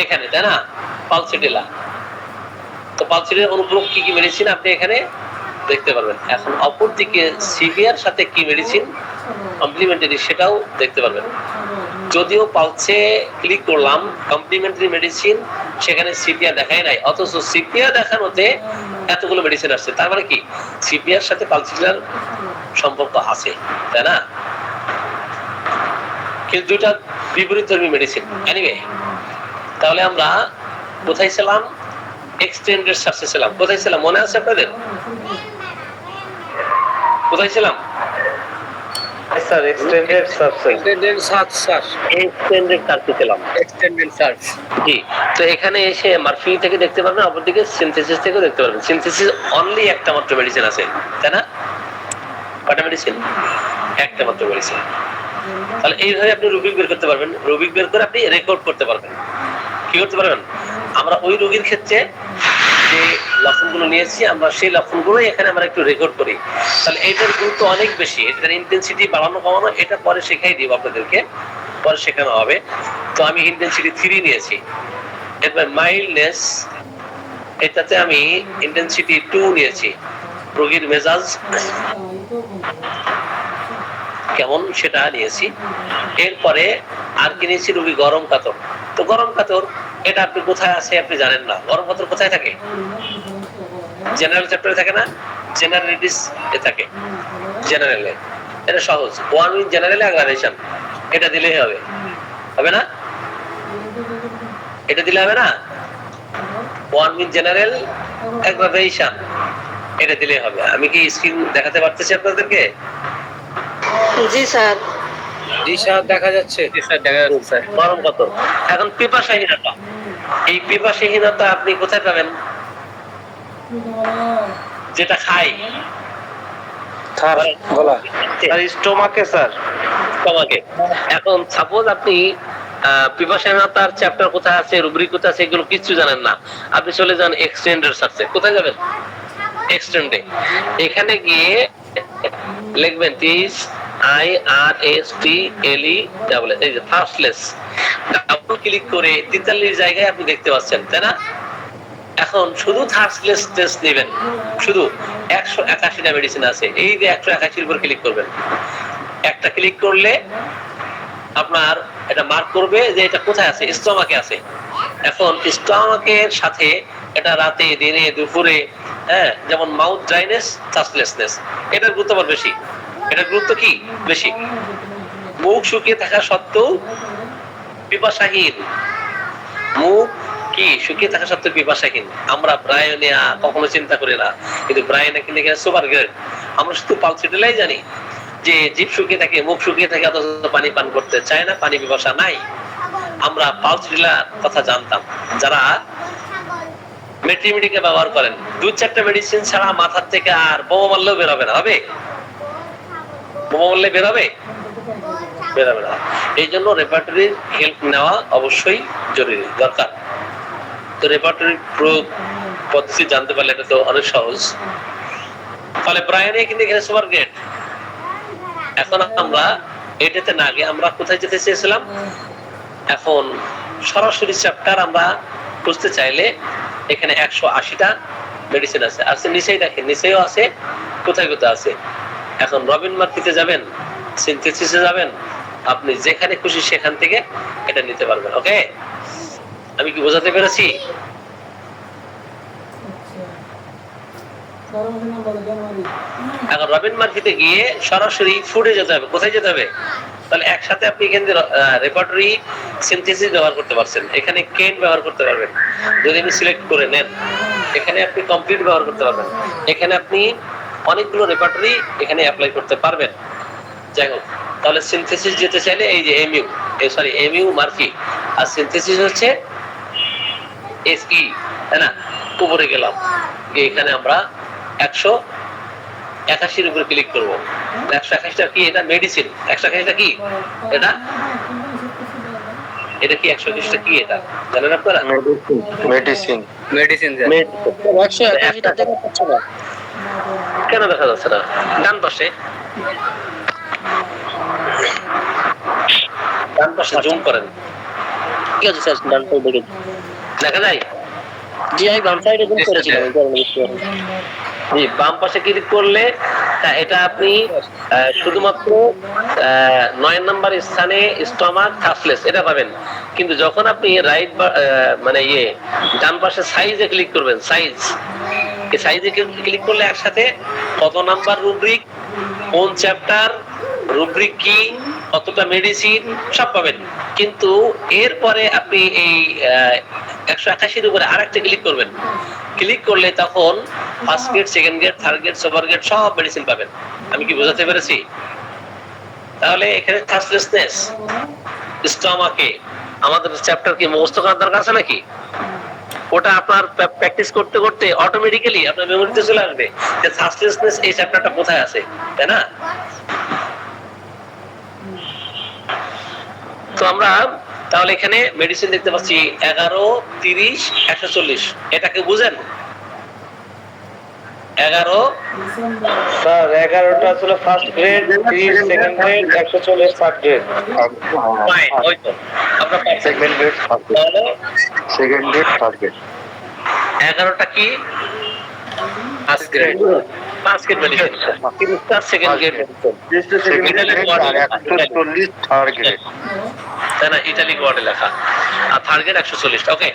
এখানে, তাই না? পালসিডিলা। তো পালসিডিলার অনুপ্রয়োগ কি কি মেডিসিন আপনি এখানে দেখতে পারবেন। এখন অপরদিকে সিভিয়ার সাথে কি মেডিসিন কমপ্লিমেন্টারি সেটাও দেখতে পারবেন। যদিও পালসে ক্লিক করলাম কমপ্লিমেন্টারি মেডিসিন, সেখানে সিপিয়া দেখাই নাই, অথচ সিপিয়া দেখানোতে এতগুলো মেডিসিন আসছে। তার মানে কি সিপিয়ার সাথে পালসিডিলার সম্পর্ক আছে, তাই না? কিন্তু দুইটা বিপরীতধর্মী মেডিসিন। এনিওয়ে, তাহলে আমরা কোথায় ছিলাম? এক্সটেন্ডেড সার্চে ছিলাম। কোথায় ছিলাম মনে আছে আপনাদের? কোথায় ছিলাম? Sir extended search, extended search sir, extended সার্চে ছিলাম। Extended search. জি, তো এখানে এসে মারফি থেকে দেখতে পারবেন, অপরদিকে সিনথেসিস থেকেও দেখতে পারবেন। সিনথেসিস অনলি একটা মাত্র মেডিসিন আছে, তাই না? কয়টা মেডিসিন? একটা মাত্র মেডিসিন। তাহলে এইভাবে আপনি রুবিক বের করতে পারবেন। রুবিক বের করে আপনি রেকর্ড করতে পারবেন। কি করতে পারবেন? আমরা ওই রোগীর ক্ষেত্রে যে লক্ষণগুলো নিয়েছি, আমরা সেই লক্ষণগুলোই এখানে আমরা একটু রেকর্ড করি। তাহলে এটার গুরুত্ব অনেক বেশি, এটার ইন্টেন্সিটি বাড়ানো কমানো এটা পরে শেখাই দিব আপনাদেরকে, পরে শেখানো হবে। তো আমি ইন্টেন্সিটি 3 নিয়েছি। এরপর মাইল্ডনেস, এটাতে আমি ইন্টেন্সিটি 2 নিয়েছি। রোগীর মেজাজ কেমন সেটা নিয়েছি। এরপরে আর কি নিয়েছি? রোগী গরম কাতর। তো গরম কাতর এটা আপনি কোথায় আছে আপনি জানেন না। গরম কাতর কোথায় থাকে? জেনারেল চ্যাপ্টারে থাকে না? জেনারেলিটিস এ থাকে, জেনারেলে। এটা সহজ, 1 উইথ জেনারেল অ্যাগ্রাভেশন। এটা দিলেই হবে, হবে না? এটা দিলে হবে না? ওয়ান মিন জেনারেল অ্যাগ্রাভেশন, এটা দিলেই হবে। আমি কি স্ক্রিন দেখাতে পারতেছি আপনাদেরকে? জি স্যার। জি স্যার দেখা যাচ্ছে। গরম কত? এখন পিপাসাহীনতা, এই পিপাসাহীনতা আপনি কোথায় পাবেন? যেটা খাই স্টোমাকে স্যার। তোমাকে এখন সাপোজ আপনি পিপাসাহীনতার চ্যাপ্টার কোথায় আছে, রুব্রিক কোথায় আছে, এগুলো কিচ্ছু জানেন না, আপনি চলে যান এক্সটেন্ডের সার্চে। কোথায় যাবেন? এক্সটেন্ডে। এখানে গিয়ে লিখবেন IRSTLE ডাবল, এই যে ফার্স্টলেস, ডাবল ক্লিক করে 43 জায়গায় আপনি দেখতে পাচ্ছেন, তাই না? এখন শুধু থার্ডলেস টেস্ট নেবেন, শুধু 181টা মেডিসিন আছে, এই যে 181-র উপর ক্লিক করবেন। একটা ক্লিক করলে আপনার এটা মার্ক করবে যে এটা কোথায় আছে, স্টমাকে আছে। এখন স্টমাকের সাথে এটা রাতে, দিনে, দুপুরে, হ্যাঁ, যেমন মাউথ ড্রাইনেস, থার্স্টলেসনেস, এটার গুরুত্ব আবার বেশি। এটার গুরুত্ব কি বেশি? মুখ শুকিয়ে থাকা সত্ত্বেও পিপাসাহীন, মুখ কি শুকিয়ে থাকা সত্ত্বেও পিপাসাহীন। আমরা ব্রায়োনিয়া কখনো চিন্তা করি না, কিন্তু ব্রায়োনিয়া কিন্তু এখানে সুপার গ্রেড। আমরা শুধু পালসিটেলাই জানি যে জিভ শুকিয়ে থাকে, মুখ শুকিয়ে থাকে, অথচ পানি পান করতে চায় না, পানি পিপাসা নাই। আমরা পালসিটেলার কথা জানতাম, যারা মেট্রিমিডিকে ব্যবহার করেন, 2-4টা মেডিসিন ছাড়া মাথার থেকে আর বোমা মারলেও বেরোবে না। হবে? বোমা মারলে বেরোবে? বেরোবে না। এই জন্য রেপার্টরির হেল্প নেওয়া অবশ্যই জরুরি, দরকার। তো রেপার্টরির প্রয়োগ পদ্ধতি জানতে পারলে এটা তো অনেক সহজ। ফলে ব্রায়োনিয়া কিন্তু এখানে সুপার গ্রেড। এখন আমরা এটাতে না গিয়ে আমরা কোথায় যেতে চেয়েছিলাম? এখন সরাসরি চ্যাপ্টার আমরা খুঁজতে চাইলে এখানে 180টা মেডিসিন আছে, আর নিচেই দেখেন, নিচেও আছে, কোথায় কোথায় আছে। এখন রবিন মার্কিতে যাবেন, সিনথেসিসে যাবেন, আপনি যেখানে খুশি সেখান থেকে এটা নিতে পারবেন। ওকে, আমি কি বোঝাতে পেরেছি? এখন রবিন মার্কিতে গিয়ে সরাসরি ফুডে যেতে হবে। কোথায় যেতে হবে? তাহলে একসাথে আপনি এখান থেকে রেপার্টরি, সিনথেসিস ব্যবহার করতে পারছেন, এখানে কেন ব্যবহার করতে পারবেন যদি আপনি সিলেক্ট করে নেন, এখানে আপনি কমপ্লিট ব্যবহার করতে পারবেন, এখানে আপনি অনেকগুলো রেপার্টরি এখানে অ্যাপ্লাই করতে পারবেন। যাই হোক, তাহলে সিনথেসিস যেতে চাইলে এই যে এমইউ মার্কি, আর সিনথেসিস হচ্ছে SE, তাই না? উপরে গেলাম, এখানে আমরা 181-র উপরে ক্লিক করবো। 181টা কি? এটা মেডিসিন। 181টা কি? এটা এটা কি 181টা কি? এটা জানেন আপনারা? মেডিসিন। মেডিসিন দেন। 181টা দেখা যাচ্ছে না কেন দেখা যাচ্ছে না? ডান পাশে, ডান পাশে জুম করেন। কি আছে স্যার? ডান সাইডে দেখে দেখা যায়? জি আমি বাম সাইডে জুম করেছিলাম, এই কারণে বুঝতে পারলাম। জি, বাম পাশে ক্লিক করলে এটা আপনি শুধুমাত্র 9 নম্বর স্থানে স্টমাক থার্স্টলেস এটা পাবেন। কিন্তু যখন আপনি রাইট মানে ডান পাশে সাইজে ক্লিক করবেন, সাইজ, এই সাইজে ক্লিক করলে একসাথে কত নাম্বার রুব্রিক, কোন চ্যাপ্টার, রুব্রিক কি, কতটা মেডিসিন সব পাবেন। কিন্তু এরপরে আপনি এই 181-র উপরে আরেকটা ক্লিক করবেন। ক্লিক করলে তখন first grade, second grade, third grade, super grade সব মেডিসিন পাবেন। আমি কি বোঝাতে পেরেছি? তাহলে এখানে থার্স্টলেসনেস, স্টমাকে আমাদের চ্যাপ্টার কি মুখস্থ করার দরকার আছে নাকি? ওটা আপনার প্র্যাকটিস করতে করতে অটোমেটিক্যালি আপনার মেমোরিতে চলে আসবে যে থার্স্টলেসনেস এই চ্যাপ্টারটা কোথায় আছে, তাই না? তো আমরা তাহলে এখানে মেডিসিন দেখতে পাচ্ছি 11, 30, 140। এটাকে বুঝেন? 11 স্যার 11টা ছিল first grade, 30 second grade, 140 third grade. Fine, ওই তো আমরা second grade, first grade, second grade, third grade. 11টা কি? First grade, first grade medicine, 30টা second grade medicine, second grade আর 140 থার্ড গ্রেড। তাই না? ইটালিক ওয়ার্ডে লেখা, আর থার্ড গ্রেড 140। ওকে,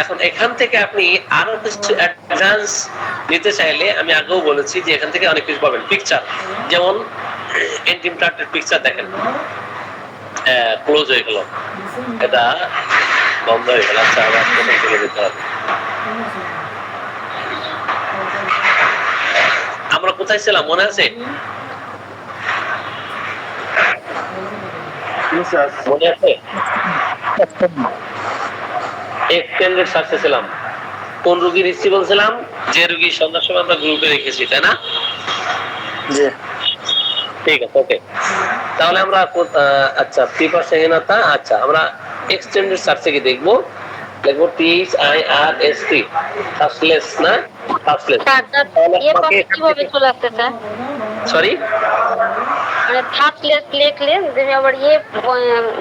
এখন এখান থেকে আপনি আরো কিছু অ্যাডভান্স নিতে চাইলে আমি আগেও বলেছি যে এখান থেকে অনেক কিছু পাবেন। পিকচার, যেমন এন্টিমটার্টের পিকচার দেখেন, ক্লোজ হয়ে গেল, এটা বন্ধ হয়ে গেল। আচ্ছা আবার প্রথম থেকে যেতে হবে। আমরা কোথায় ছিলাম মনে আছে? মনে আছে? এক্সটেন্ডেড সার্চে ছিলাম। কোন রোগীর হিস্ট্রি বলছিলাম? যে রোগী সন্ধ্যার সময় আমরা গ্রুপে রেখেছি, তাই না? ঠিক আছে, ওকে। তাহলে আমরা আচ্ছা প্রিপারসহীনতা, আচ্ছা আমরা এক্সটেন্ডেড সার্চে কি দেখবো? লিখবো THIRST, থার্স্টলেস না থার্স্টলেস। কিভাবে চলে আসছে স্যার? সরি, মানে থার্ডলেস লিখলে আবার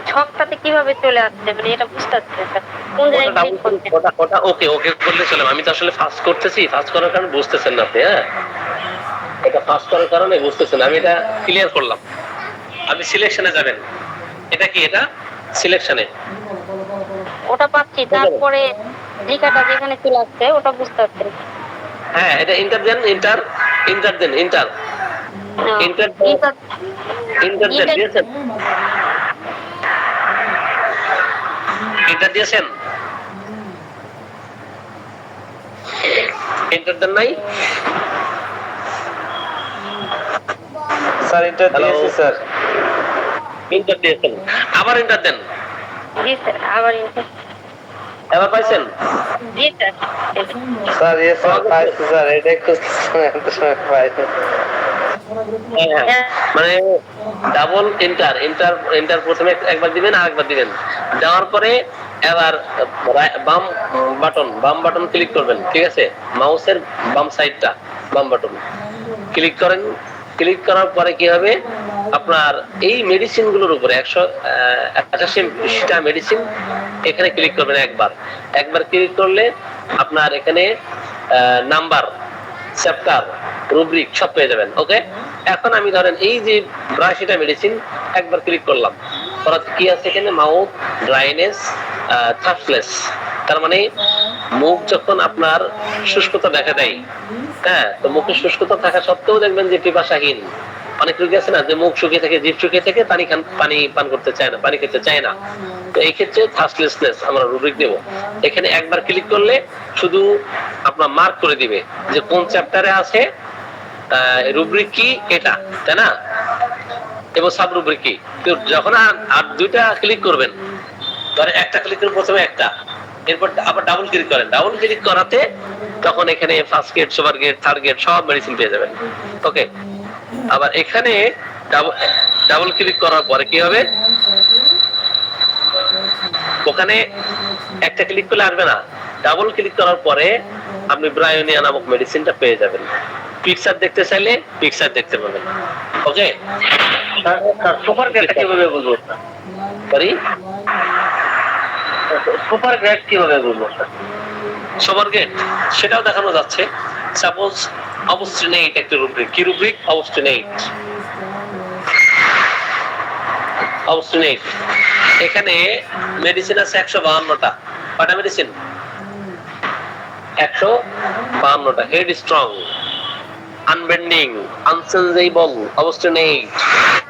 ছকটাতে কিভাবে চলে আসছে, মানে এটা বুঝতে পারছি না স্যার, কোন জায়গায় ক্লিক করতে? ওটা ওকে ওকে করলে চলে। আমি তো আসলে ফাস্ট করতেছি, ফাস্ট করার কারণে বুঝতেছেন না আপনি। হ্যাঁ, এটা ফাস্ট করার কারণে বুঝতেছেন। আমি এটা ক্লিয়ার করলাম। আপনি সিলেকশনে যাবেন। এটা কি? এটা সিলেকশনে ওটা পাচ্ছি, তারপরে লেখাটা যেখানে চলে আসছে ওটা বুঝতে পারছি না। হ্যাঁ, এটা ইন্টার দেন, ইন্টার দেন, ইন্টার দেন, দিয়েছেন? ইন্টার দিয়েছেন? ইন্টার দেন নাই? স্যার ইন্টার দিয়েছি স্যার। ইন্টার দিয়েছেন, আবার ইন্টার দেন। জি স্যার, আবার এবার পাইছেন? জি স্যার। স্যার ইয়ে স্যার পাইছি স্যার, এটা একটু সময় পাইছি। মানে ডাবল ইন্টার প্রথমে একবার দিবেন আর একবার দিবেন, দেওয়ার পরে এবার বাম বাটন ক্লিক করবেন। ঠিক আছে, মাউসের বাম সাইডটা, বাম বাটন ক্লিক করেন। ক্লিক করার পরে কি হবে? আপনার এই মেডিসিন গুলোর উপরে 188টা মেডিসিন এখানে ক্লিক করবেন। একবার ক্লিক করলে আপনার এখানে নাম্বার, চ্যাপ্টার, রুব্রিক সব পেয়ে যাবেন। ওকে, এখন আমি ধরেন এই যে 82টা মেডিসিন একবার ক্লিক করলাম, অর্থাৎ কি আছে এখানে? Mouth dryness, thirstless. তার মানে মুখ যখন আপনার শুষ্কতা দেখা দেয়, হ্যাঁ, তো মুখে শুষ্কতা থাকা সত্ত্বেও দেখবেন যে পিপাসাহীন। অনেক রোগী আছে না যে মুখ শুকিয়ে থাকে, জিভ শুকিয়ে থাকে, পানি পান করতে চায় না, পানি খেতে চায় না। তো এই ক্ষেত্রে থার্স্টলেসনেস আমরা রুব্রিক দেব। এখানে একবার ক্লিক করলে শুধু আপনার মার্ক করে দিবে যে কোন চ্যাপ্টারে আছে, রুব্রিক কি এটা, তাই না, এবং সাব রুব্রিক কি। তো যখন আর দুইটা ক্লিক করবেন, ধরে একটা ক্লিক করে প্রথমে একটা, এরপর আবার ডাবল ক্লিক করেন। ডাবল ক্লিক করাতে তখন এখানে first gate, super gate, third gate সব মেডিসিন পেয়ে যাবেন। ওকে, আবার এখানে ডাবল ক্লিক করার পরে কি হবে? ওখানে একটা ক্লিক করলে আসবে না, ডাবল ক্লিক করার পরে আপনি ব্রায়োনিয়া নামক মেডিসিনটা পেয়ে যাবেন। পিকচার দেখতে চাইলে পিকচার দেখতে পাবেন। ওকে, সুপার গ্রেড কিভাবে বুঝবো স্যার? সরি, সুপার গ্রেড কিভাবে বুঝবো স্যার? সুপার গেট সেটাও দেখানো যাচ্ছে। সাপোজ অবস্টিনেট একটা রুব্রিক। কি রুব্রিক? অবস্টিনেট। এখানে মেডিসিন আছে 152টা। কয়টা medicine? 152টা। Head strong, আনবেন্ডিং, আনসেনজেবল, obstinate,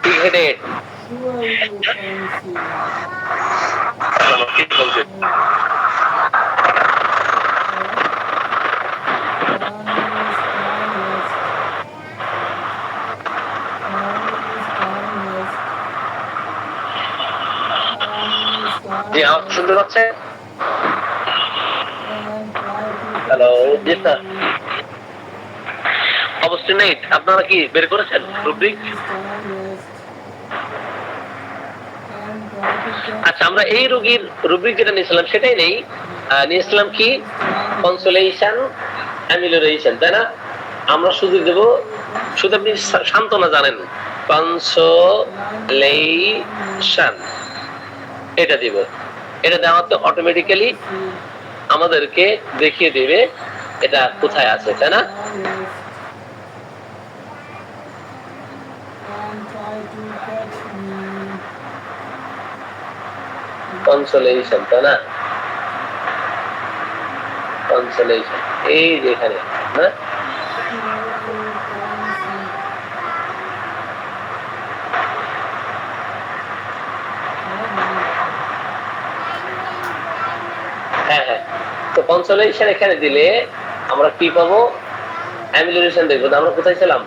pig headed. জি, আমার শুনতে পাচ্ছে? হ্যালো, জি স্যার। অবস্টিনেট আপনারা কি বের করেছেন রুব্রিক? আচ্ছা, আমরা এই রোগীর রুব্রিক যেটা নিয়েছিলাম সেটাই নেই। নিয়েছিলাম কি? কনসোলেশন, অ্যামিলোরেশন, তাই না? আমরা শুধু দেব, শুধু আপনি সান্ত্বনা জানেন, কনসোলেশন, এটা দিব। এটা দেওয়াতে অটোমেটিক্যালি আমাদেরকে দেখিয়ে দেবে এটা কোথায় আছে, তাই না? কনসোলেশন, তাই না? কনসোলেশন এই যেখানে, না? কনসোলেশন এখানে দিলে আমরা কি পাবো? অ্যামিলোরেশন দেখবো। আমরা কোথায় ছিলাম?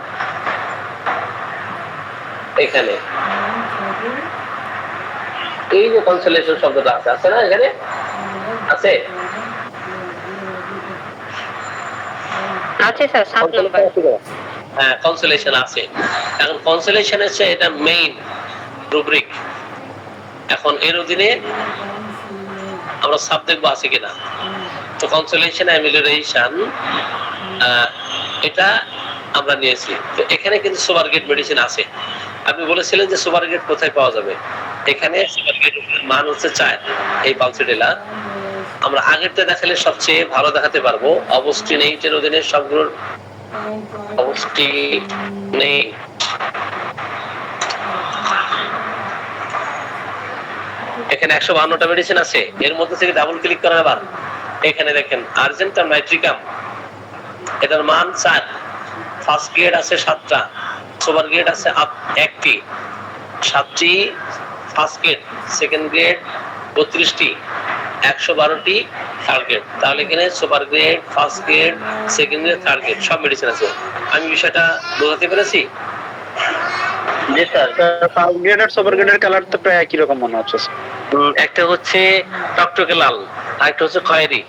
এখানে। এই যে কনসোলেশন শব্দটা আছে, আছে না এখানে? আছে? আছে স্যার 7 নম্বর। হ্যাঁ, কনসোলেশন আছে। এখন কনসোলেশন হচ্ছে এটা মেইন রুব্রিক। এখন এর অধীনে আমরা সাব দেখবো আছে কিনা। তো কনসোলেশন, অ্যামিলোরেশন এটা আমরা নিয়েছি। তো এখানে কিন্তু সুপারগেট মেডিসিন আছে। আপনি বলেছিলেন যে সুপারগেট কোথায় পাওয়া যাবে? এখানে সুপারগেট মান হচ্ছে 4। এই পালসিডিলা আমরা আগেরটা দেখালে সবচেয়ে ভালো দেখাতে পারবো। অবস্টিনেটের অধীনে সবগুলোর অবস্টিনেট এখানে 152টা মেডিসিন আছে। এর মধ্যে থেকে ডাবল ক্লিক করার আবার এখানে দেখেন আর্জেন্টাম নাইট্রিকাম, এটার মান 4। ফার্স্ট গ্রেড আছে 7টা, সুপার গ্রেড আছে 1টি, 7টি ফার্স্ট গ্রেড, সেকেন্ড গ্রেড 32টি, 112টি থার্ড গ্রেড। তাহলে এখানে super grade, first grade, second grade, third grade সব মেডিসিন আছে। আমি বিষয়টা বোঝাতে পেরেছি? জি স্যার। ফার্স্ট গ্রেড আর সুপার গ্রেডের কালার তো প্রায় একই রকম মনে হচ্ছে। একটা হচ্ছে টকটকে লাল, আরেকটা হচ্ছে খয়েরি।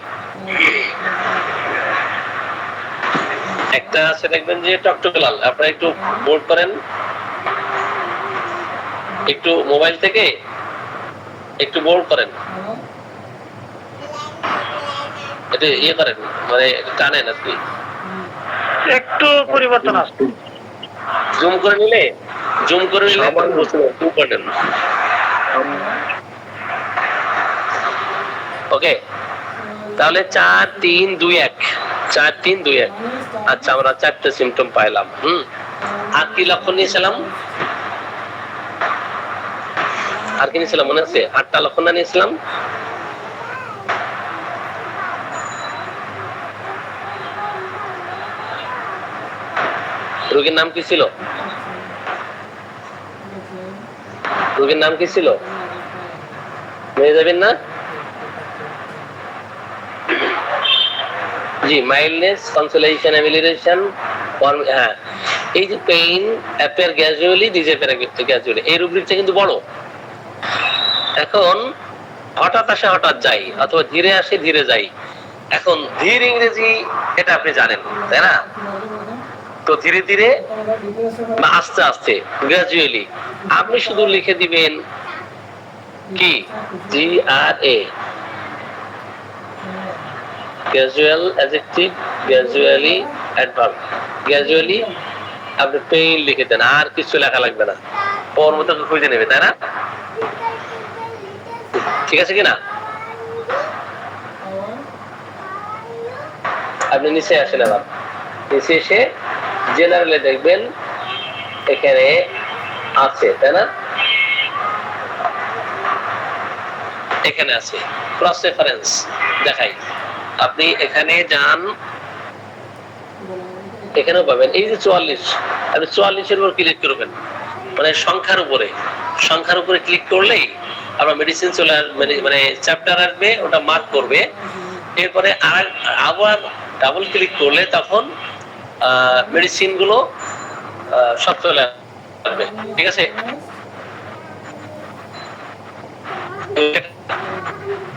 একটা আছে দেখবেন যে টকটকে লাল। আপনারা একটু বোর্ড করেন, একটু মোবাইল থেকে একটু বোর্ড করেন, এটা ইয়ে করেন, মানে টানেন আর কি, একটু পরিবর্তন আসছে। জুম করে নিলে জুম করেন। ওকে, তাহলে 4 3 2 1, 4 3 2 1। আচ্ছা, আমরা 4টে সিমটম পাইলাম। আর কি লক্ষণ নিয়েছিলাম? আর কি নিয়েছিলাম মনে আছে? 8টা লক্ষণ না নিয়েছিলাম? রোগীর নাম কি ছিল? রোগীর নাম কি ছিল? নিয়ে যাবেন না? জি, মাইল্ডনেস, কনসোলেশন, অ্যামিলিয়েশন। হ্যাঁ, এই যে pain appear gradually, disappear gradually, এই রুব্রিকটা কিন্তু বড়। এখন হঠাৎ আসে হঠাৎ যাই, অথবা ধীরে আসে ধীরে যাই। এখন ধীর ইংরেজি এটা আপনি জানেন, তাই না? তো ধীরে ধীরে বা আস্তে আস্তে, গ্র্যাজুয়ালি, আপনি শুধু লিখে দিবেন কি GRA, gradual adjective, gradually adverb. Gradually আপনি পেইন লিখে দেন, আর কিছু লেখা লাগবে না, ওর মতো খুঁজে নেবে, তাই না? ঠিক আছে কিনা? আপনি নিচে আসেন, আবার নিচে এসে জেনারেলে দেখবেন এখানে আছে, তাই না? এখানে আছে ক্রস রেফারেন্স দেখাই। আপনি এখানে যান, এখানেও পাবেন এই যে 44। আপনি 44-এর উপর ক্লিক করবেন, মানে সংখ্যার উপরে ক্লিক করলেই আপনার মেডিসিন চলে আসবে, মানে চ্যাপ্টার আসবে, ওটা মার্ক করবে। এরপরে আবার ডাবল ক্লিক করলে তখন মেডিসিন গুলো সব চলে আসবে। ঠিক আছে?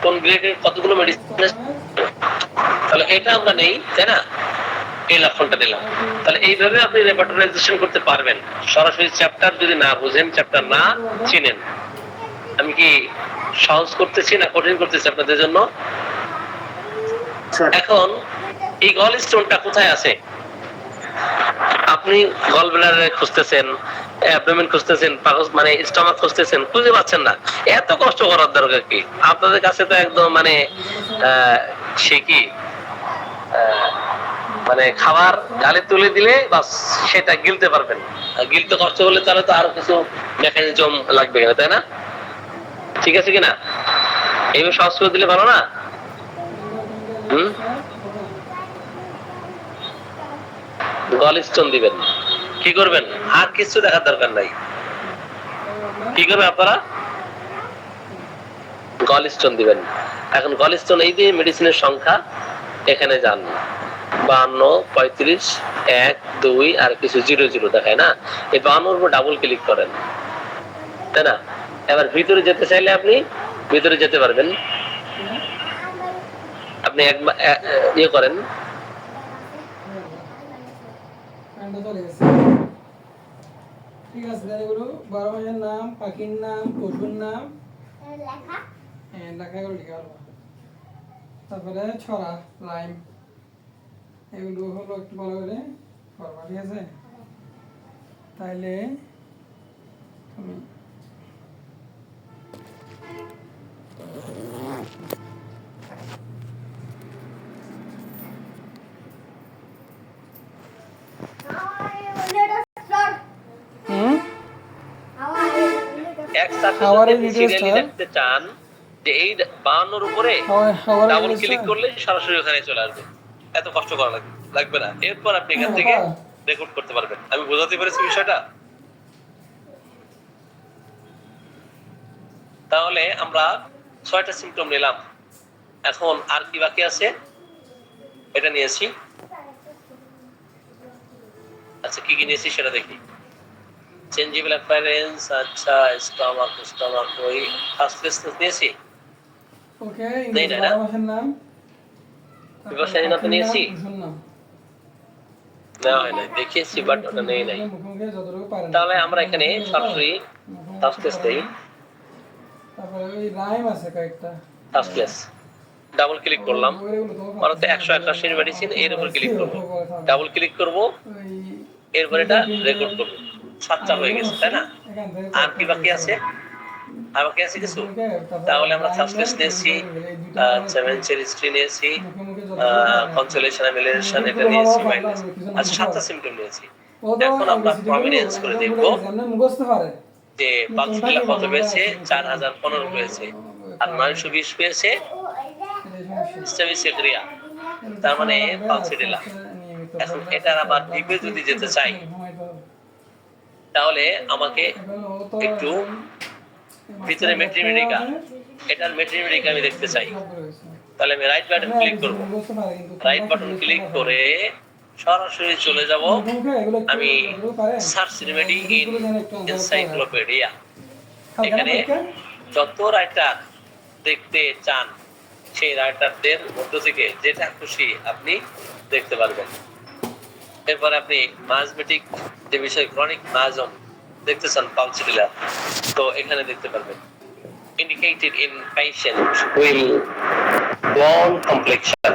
কোন গ্রেডের কতগুলো মেডিসিন, তাহলে এটা আমরা নেই, তাই না? এই লক্ষণটা দিলাম। তাহলে এইভাবে আপনি রেপার্টরাইজেশন করতে পারবেন। সরাসরি চ্যাপ্টার যদি না বুঝেন, চ্যাপ্টার না চিনেন, আমি কি সহজ করতেছি না কঠিন করতেছি আপনাদের জন্য? এখন এই গল স্টোনটা কোথায় আছে? আপনি গল ব্লাডারে খুঁজতেছেন, অ্যাবডোমেন খুঁজতেছেন, মানে স্টমাক খুঁজতেছেন, খুঁজে পাচ্ছেন না। এত কষ্ট করার দরকার কি? আপনাদের কাছে তো একদম মানে সে কি মানে খাবার গালে তুলে দিলে বাস সেটা গিলতে পারবেন। গিলতে কষ্ট হলে তাহলে তো আরো কিছু মেকানিজম লাগবে, তাই না? ঠিক আছে কিনা? এইভাবে সহজ করে দিলে ভালো না? গল স্টোন দিবেন, কি করবেন? আর কিছু দেখার দরকার নাই। কি করবেন আপনারা? গল স্টোন দিবেন। এখন গলস্টোন এই যে মেডিসিনের সংখ্যা এখানে যান 52, 35, 1, 2 আর কিছু 00 দেখায় না, এই 52 উপর ডাবল ক্লিক করেন, তাই না? এবার ভিতরে যেতে চাইলে আপনি ভিতরে যেতে পারবেন। আপনি একবার ইয়ে করেন, কারেন্টটা চলে গেছে। ঠিক আছে, তাহলে এগুলো 12 মাসের নাম, পাখির নাম, পশুর নাম হ্যাঁ লেখা এগুলো লিখে পারবো। তারপরে ছড়া, রাইম, এগুলো হলো একটু ভালো করে করবা, ঠিক আছে? তাইলে তুমি একসাথে খাবারের যদি details সিরিয়ালি টা- দেখতে চান যে এই 52 উপরে খাবারের ডাবল details ক্লিক টা- করলে সরাসরি ওখানে চলে আসবে, এত কষ্ট করা লাগবে না। এরপর আপনি এখান থেকে রেকর্ড করতে পারবেন। আমি বোঝাতে পেরেছি বিষয়টা? তাহলে আমরা 6টা সিম্পটম নিলাম, এখন আর কি বাকি আছে? এটা নিয়েছি। আচ্ছা কি কি নিয়েছি সেটা দেখি। চেঞ্জেবল অ্যাপিয়ারেন্স, আচ্ছা স্টমাক ওই ফার্স্ট ফেস নিয়েছি। ওকে, নেই না, 12 মাসের নাম, বিভাষাহীন তো নিয়েছি, পশুর নাম। না হয় না দেখিয়েছি বাট ওটা নেই নাই। মুখোমুখি যতটুকু পারেন। তাহলে আমরা এখানে সরাসরি মুখোমুখি ফার্স্ট ফেস দেই। তারপরে ওই রাইম আছে কয়েকটা, ফার্স্ট ফেস ডাবল ক্লিক করলাম, ভারতে 181 মেডিসিন, এর উপর ক্লিক করব, ডাবল ক্লিক করব, এরপর এটা রেকর্ড করব। 7টা হয়ে গেছে, তাই না? আর কি বাকি আছে? আর বাকি আছে কিছু? তাহলে আমরা সাবস্পেস নিয়েছি, 7 হিস্ট্রি নিয়েছি, কনসোলেশন অ্যামিলেশন এটা নিয়েছি, মাইনাস। আচ্ছা 7টা সিম্পটম নিয়েছি। এখন আমরা প্রমিনেন্স করে দেখব মুখস্থ পারে যে পালসিলা কত পেয়েছে, 4015 পেয়েছে, আর 920 পেয়েছে সেমিসেক্রিয়া, তার মানে পালসিডিলা। এখন এটার আবার ডিপে যদি যেতে চাই তাহলে আমাকে একটু ভিতরে মেট্রিমেডিকা, এটার মেট্রিমেডিকা আমি দেখতে চাই। তাহলে আমি রাইট বাটন ক্লিক করব, রাইট বাটন ক্লিক করে সরাসরি চলে যাব আমি সার্চ রেমেডি ইন এনসাইক্লোপিডিয়া। এখানে যত রাইটার দেখতে চান সেই রাইটারদের মধ্য থেকে যেটা খুশি আপনি দেখতে পারবেন। এরপর আপনি মাসমেটিক যে বিষয় ক্রনিক মাজন দেখতে চান পালসিডিলা, তো এখানে দেখতে পারবেন। Indicated in patient will blonde complexion,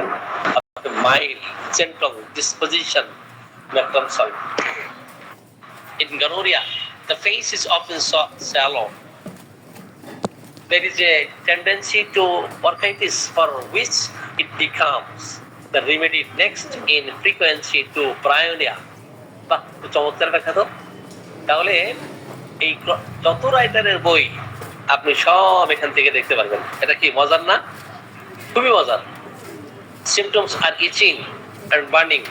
mild gentle disposition, metronsul. In gonorrhea, the face is often sallow. There is a tendency to bronchitis for which it becomes the remedy next in frequency to bryonia. বাহ, চমৎকার ব্যাখ্যা তো। তাহলে এই যত রাইটারের বই আপনি সব এখান থেকে দেখতে পারবেন। এটা কি মজার না? খুবই মজার। Symptoms are itching and burning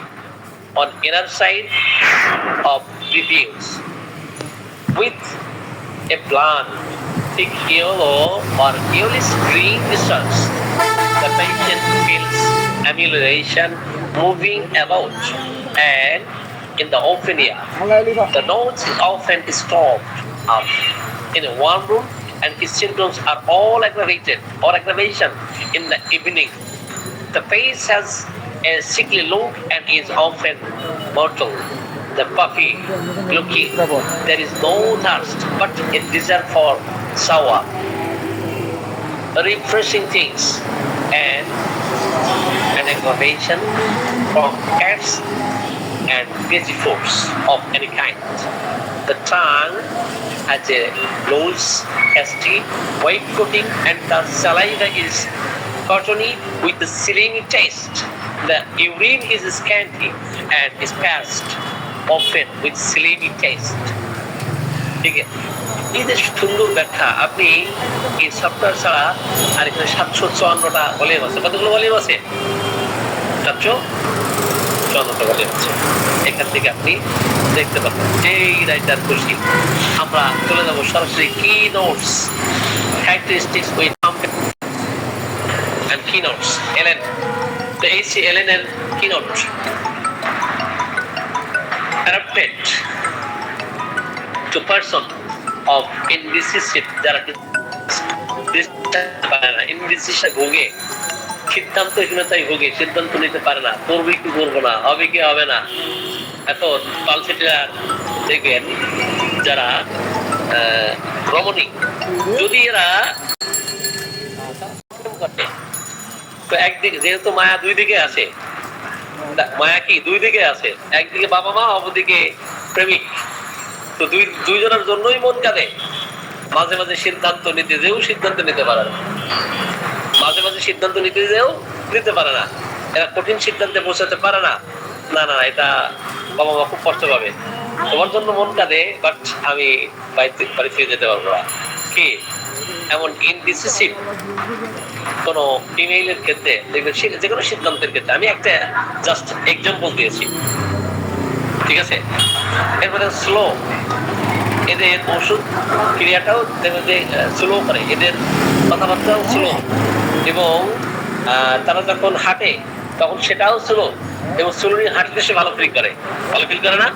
on inner side of prepuce with a blunt, thick yellow or yellowish green discharge. The patient feels amelioration moving about, and in the ophenia, the nose is often stopped up in a warm room, and his symptoms are all aggravated or aggravation in the evening. The face has a sickly look and is often mottled. The puffy looking. There is no thirst, but a desire for sour, refreshing things, and an aggravation from cats and crazy foods of any kind. The tongue has a loose, hasty, white coating, and the saliva is cottony with the slimy taste. The urine is scanty and is passed often with slimy taste. ঠিক আছে, এই যে সুন্দর ব্যাখ্যা, আপনি এই software ছাড়া আর এখানে 754টা ভলিউম আছে। কতগুলো ভলিউম আছে? 754টা ভলিউম আছে। এখান থেকে আপনি দেখতে পাবেন যেই রাইটার খুশি। আমরা চলে যাবো সরাসরি কি notes characteristics with keynotes, LN. তো এই যে LN এর keynote adapted to person of indecisive যারা indecision ভোগে, সিদ্ধান্তহীনতায় ভোগে, সিদ্ধান্ত নিতে পারে না, করবে কি করবো না, হবে কি হবে না। এখন পালসেটিরা দেখবেন যারা রমণী, যদি এরা তো একদিকে যেহেতু মায়া দুই দিকে আছে, মায়া কি দুই দিকে আছে, একদিকে বাবা মা, অপরদিকে প্রেমিক, তো দুইজনের জন্যই মন কাঁদে। মাঝে মাঝে সিদ্ধান্ত নিতে যেও সিদ্ধান্ত নিতে পারে না, মাঝে মাঝে সিদ্ধান্ত নিতে যেও নিতে পারে না, এরা কঠিন সিদ্ধান্তে পৌঁছাতে পারে না। না না, এটা বাবা মা খুব কষ্ট পাবে, তোমার জন্য মন কাঁদে, বাট আমি বাড়ি ফিরে যেতে পারবো না। কি এমন ইনডিসিসিভ কোনো ফিমেইলের ক্ষেত্রে দেখবেন, যে কোনো সিদ্ধান্তের ক্ষেত্রে, আমি একটা জাস্ট এক্সাম্পল দিয়েছি, ঠিক আছে। এরপরে স্লো, এদের ওষুধ ক্রিয়াটাও দেখবেন যে স্লো করে, এদের কথাবার্তাও স্লো, এবং তারা যখন হাঁটে তখন সেটাও স্লো, এবং স্লোলি হাঁটলে সে ভালো ফিল করে, ভালো ফিল করে না।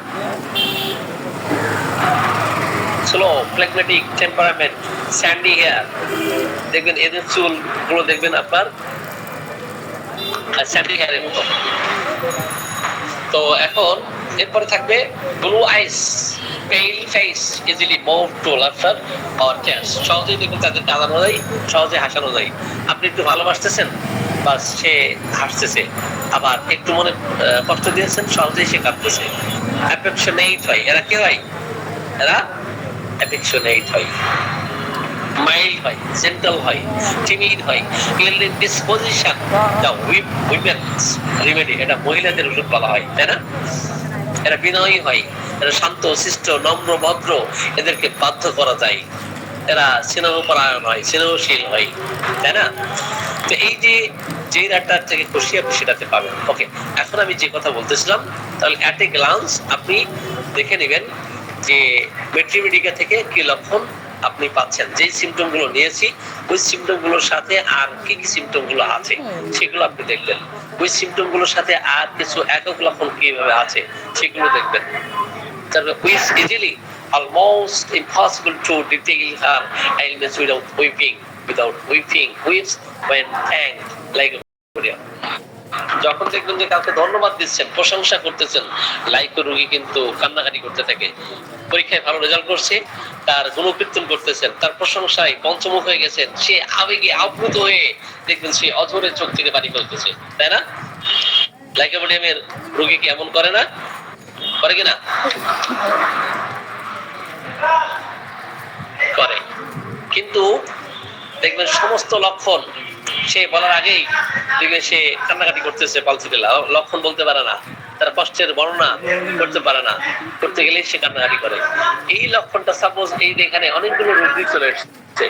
স্লো, ফ্লেগমেটিক টেম্পারামেন্ট, স্যান্ডি হেয়ার, দেখবেন এদের চুল গুলো দেখবেন আপনার স্যান্ডি হেয়ারের মতো। তো এখন এরপরে থাকবে blue eyes, pale face, easily move to laughter or tears, সহজেই দেখবেন তাদের কাঁদানো যায়, সহজে হাসানো যায়। আপনি একটু ভালোবাসতেছেন, বাস সে হাসতেছে, আবার একটু মনে কষ্ট দিয়েছেন, সহজেই সে কাঁদতেছে। অ্যাফেকশনেট হয়, এরা কি হয়? এরা অ্যাফেকশনেট হয়, মাইল্ড হয়, জেন্টাল হয়, টিমিড হয়, ক্লিয়ারলি ডিসপোজিশন, দা উইমেনস রেমেডি, এটা মহিলাদের ওষুধ বলা হয়, তাই না? এরা বিনয়ী হয়, এরা শান্ত শিষ্ট নম্র ভদ্র, এদেরকে বাধ্য করা যায়, এরা স্নেহপরায়ণ হয়, স্নেহশীল হয়, তাই না? তো এই যে রাতটার থেকে খুশি আপনি সেটাতে পাবেন। ওকে, এখন আমি যে কথা বলতেছিলাম, তাহলে অ্যাট এ গ্লান্স আপনি দেখে নেবেন যে মেট্রিমেডিকা থেকে কি লক্ষণ আপনি পাচ্ছেন। যে সিমটম গুলো নিয়েছি, ওই সিমটম গুলোর সাথে আর কি কি সিমটম গুলো আছে সেগুলো আপনি দেখবেন। ওই সিমটম গুলোর সাথে আর কিছু একক লক্ষণ কিভাবে আছে সেগুলো দেখবেন। তারপরে which easily almost impossible to detail her ailments without weeping, weeps when thanked like a যখন দেখবেন যে কাউকে ধন্যবাদ দিচ্ছেন, প্রশংসা করতেছেন, লাইক রোগী কিন্তু কান্নাকাটি করতে থাকে। পরীক্ষায় ভালো রেজাল্ট করছে, তার গুণকীর্তন করতেছেন, তার প্রশংসায় পঞ্চমুখ হয়ে গেছেন, সে আবেগে আপ্লুত হয়ে দেখবেন সে অঝরে চোখ থেকে পানি ফেলতেছে, তাই না? লাইকোপোডিয়ামের রোগী কি এমন করে না? করে কিনা? করে। কিন্তু দেখবেন সমস্ত লক্ষণ সে বলার আগেই দেখবে সে কান্নাকাটি করতেছে, পালসিটিলা লক্ষণ বলতে পারে না, তার কষ্টের বর্ণনা করতে পারে না, করতে গেলেই সে কান্নাকাটি করে। এই লক্ষণটা সাপোজ এই এখানে অনেকগুলো রুব্রিক চলে এসেছে,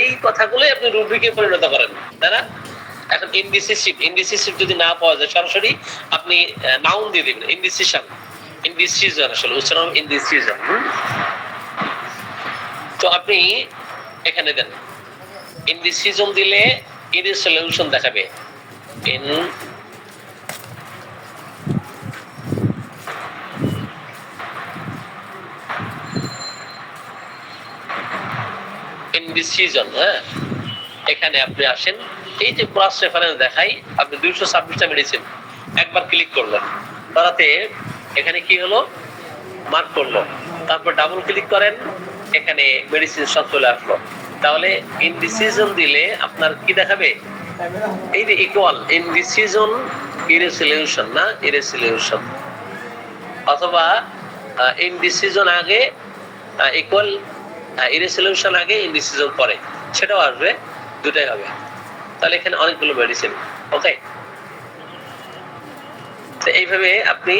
এই কথাগুলোই আপনি রুব্রিকে পরিণত করেন, তাই না? এখন ইনডিসিসিভ যদি না পাওয়া যায়, সরাসরি আপনি নাউন দিয়ে দিবেন, ইনডিসিশন আসলে উচ্চারণ ইনডিসিশন। তো আপনি এখানে দেন ইনডিসিশন দিলে ইরেসলিউশন দেখাবে, ইনডিসিশন। হ্যাঁ, এখানে আপনি আসেন, এই যে ক্রস রেফারেন্স দেখাই, আপনি 226টা মেডিসিন একবার ক্লিক করলেন, তাতে এখানে কি হলো, মার্ক করলো, তারপর ডাবল ক্লিক করেন, এখানে মেডিসিন সব চলে আসলো। তাহলে ইনডিসিশন দিলে আপনার কি দেখাবে? এই যে ইকুয়াল ইনডিসিশন ইরেসলিউশন, না ইরেসলিউশন, অথবা ইনডিসিশন আগে ইকুয়াল ইরেসলিউশন আগে ইনডিসিশন পরে, সেটাও আসবে, দুটাই হবে। তাহলে এখানে অনেকগুলো মেডিসিন। ওকে, তো এইভাবে আপনি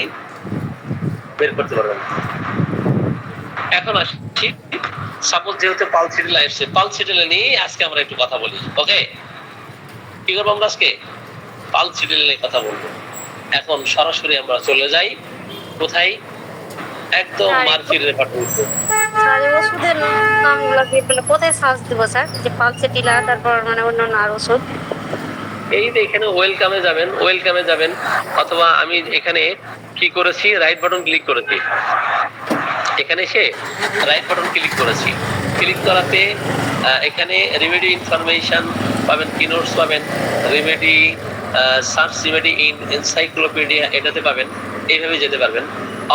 বের করতে পারবেন। এখন আসছি, সাপোজ যেহেতু পালসিটিলা এসছে, পালসিটিলা নিয়ে আজকে আমরা একটু কথা বলি। ওকে, কি করবো আমরা আজকে? পালসিটিলা নিয়ে কথা বলবো। এখন সরাসরি আমরা চলে যাই কোথায়? একদম মার্ফির রেপার্টমেন্টে। স্যার ওষুধের নামগুলো কি কোথায় সার্চ দিব স্যার? যে পালসেটিলা, তারপর মানে অন্যান্য আর ওষুধ এই যে এখানে ওয়েলকামে যাবেন অথবা আমি এখানে কি করেছি, রাইট বাটন ক্লিক করেছি, এখানে এসে রাইট বাটন ক্লিক করেছি, ক্লিক করাতে এখানে রেমেডি ইনফরমেশন পাবেন, কিনোটস পাবেন, remedy search remedy in encyclopedia এটাতে পাবেন, এইভাবে যেতে পারবেন।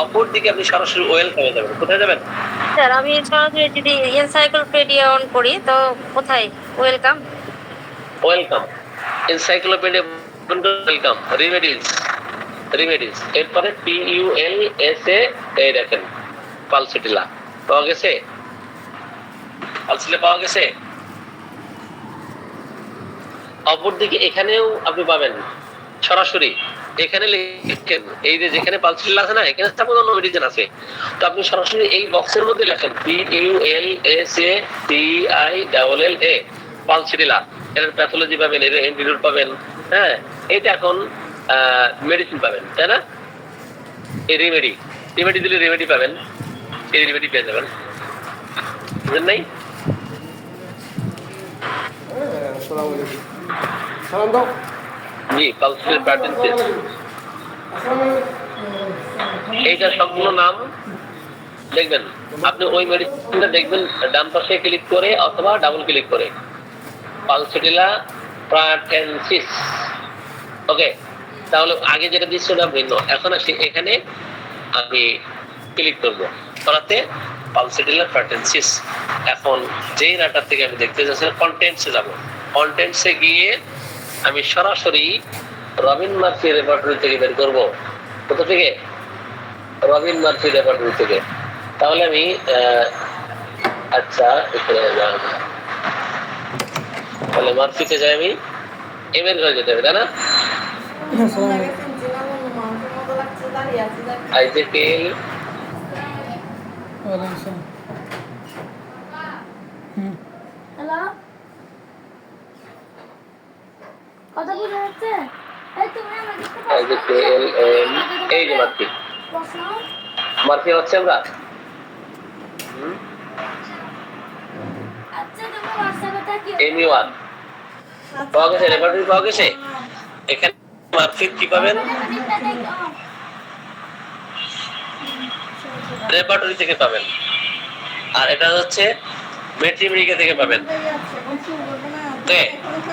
অপর দিকে আপনি সরাসরি ওয়েলকামে যাবেন। কোথায় যাবেন? স্যার আমি সরাসরি যদি এনসাইক্লোপিডিয়া অন করি তো কোথায় welcome? Welcome encyclopedia, welcome remedies, এরপরে PULSA এই দেখেন পালসিটিলা পাওয়া গেছে, পালসিটিলা পাওয়া গেছে। অপরদিকে এখানেও আপনি পাবেন সরাসরি, এখানে লিখেন এই যে যেখানে পালসিটিলা আছে না, এখানে সাপোজ অন্য মেডিসিন আছে, তো আপনি সরাসরি এই বক্সের মধ্যে লেখেন PULSATILLA পালসিটিলা, এর প্যাথোলজি পাবেন, এর অ্যান্টিডোট পাবেন। হ্যাঁ, এটা এখন মেডিসিন পাবেন, তাই না? এই রেমেডি দিলে রেমেডি পাবেন, এই রেমেডি পেয়ে যাবেন, বুঝলেন নাই? জি, পালসিটিলা প্যাটেন্সিস, এইটা সম্পূর্ণ নাম দেখবেন। আপনি ওই মেডিসিনটা দেখবেন ডান পাশে ক্লিক করে অথবা ডাবল ক্লিক করে, পালসিটিলা প্যাটেন্সিস। ওকে, তাহলে আগে যেটা দিচ্ছিল না ভিন্ন, এখন আসি এখানে আমি ক্লিক করবো, করাতে পালসিটিলা প্যাটেন্সিস। এখন যেই ডাটা থেকে আমি দেখতে যাচ্ছি কন্টেন্টসে যাব, কন্টেন্টসে গিয়ে আমি সরাসরি রবিন মার্ফি রেপার্টরি থেকে বের করবো। কোথা থেকে? রবিন মার্ফি রেপার্টরি থেকে। তাহলে আমি আচ্ছা এখানে তাহলে মার্ফিতে যাই, আমি এমএন হয়ে যেতে হবে, তাই না? আইজেকেল হ্যালো, কথা বুঝা যাচ্ছে? এই তুমি আমাকে দেখতে পাচ্ছ? আইজেকেল এই যে মার্ফি, প্রশ্ন মার্ফি হচ্ছে আমরা। আচ্ছা, তুমি হোয়াটসঅ্যাপে তাকিয়ে এমইওয়ান পাওয়া গেছে, রেপার্টরি পাওয়া গেছে। এখানে মার্ফি কি পাবেন? রেপার্টরি থেকে পাবেন, আর এটা হচ্ছে মেট্রিমেডিকা থেকে পাবেন।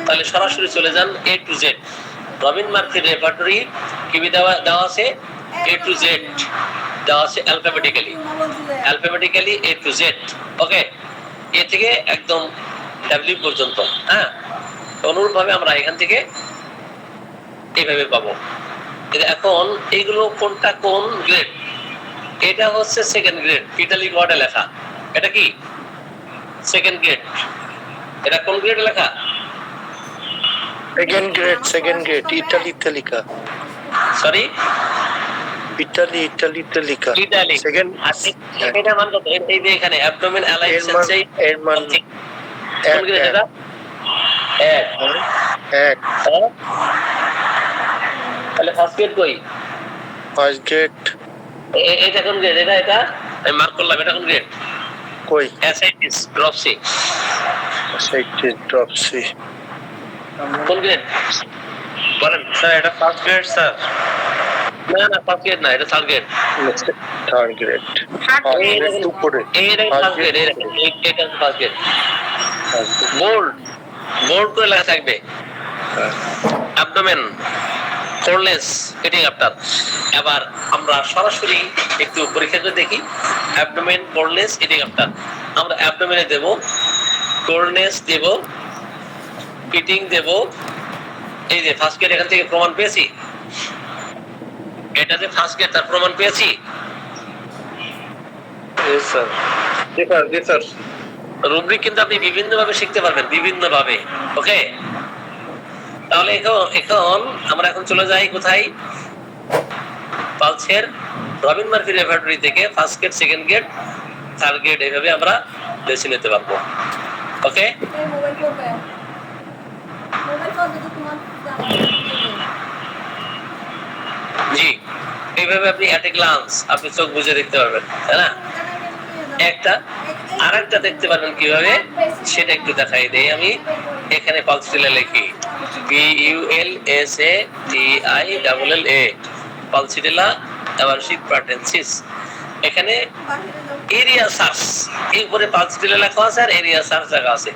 তাহলে সরাসরি চলে যান A to Z, Robin Murphy repertory কি দেওয়া আছে, A to Z দেওয়া আছে অ্যালফাবেটিক্যালি A to Z। ওকে, এ থেকে একদম W পর্যন্ত। হ্যাঁ, অনুরূপ ভাবে আমরা এখান থেকে এইভাবে পাবো। এখন এইগুলো কোনটা কোন গ্রেড? এটা হচ্ছে সেকেন্ড গ্রেড, ইটালি ওয়ার্ডে লেখা। এটা কি সেকেন্ড গ্রেড? এটা কোন গ্রেডে লেখা? সেকেন্ড গ্রেড ইতালিতে লেখা। Sorry, Italy Italy second. এটা মান কত? এই যে এখানে অ্যাবডোমেন অ্যালাইভ সেন্সাই এর মান কোন গ্রেড? এটা এক। তাহলে ফার্স্ট গ্রেড কই? ফার্স্ট গ্রেড এটা কোন গ্রেড? এটা আমি মার্ক করলাম, এটা কোন গ্রেড? কই? Ascites drop C. Ascites drop C কোন গ্রেড বলেন? স্যার এটা ফার্স্ট গ্রেড স্যার। না ফার্স্ট গ্রেড না, এটা থার্ড গ্রেড। থার্ড গ্রেড উপরে এটা ফার্স্ট গ্রেড, এটা ফার্স্ট গ্রেড। বোল্ড করে লেখা থাকবে অ্যাবডোমেন কোরলেস হিটিং আফটার। এবার আমরা সরাসরি একটু পরীক্ষা করে দেখি অ্যাবডোমেন কোরলেস হিটিং আফটার। আমরা অ্যাবডোমেনে দেব, কোরলেস দেব, হিটিং দেব। এই যে ফার্স্ট গ্রেড এখান থেকে প্রমাণ পেয়েছি, এটা যে ফার্স্ট গ্রেড তার প্রমাণ পেয়েছি। রুব্রিক কিন্তু আপনি বিভিন্ন ভাবে শিখতে পারবেন, বিভিন্ন ভাবে। ওকে, তাহলে এখন আমরা চলে যাই কোথায়? পালসের রবিন মার্ফি রেপার্টরি থেকে first grade, second grade, third grade এইভাবে আমরা বেছে নিতে পারবো। ওকে, জি, এইভাবে আপনি অ্যাট এ গ্লান্স আপনি চোখ বুঝে দেখতে পারবেন, তাই না? একটা আরেকটা দেখতে পারবেন কিভাবে সেটা একটু দেখাই দেই আমি। এখানে পালসিলা লিখি PULSATILLA পালসিলা অ্যাভারসিভ প্যাটেন্সিস। এখানে এরিয়া সার্চ এই উপরে পালসিলা লেখা আছে আর এরিয়া সার্চ লেখা আছে।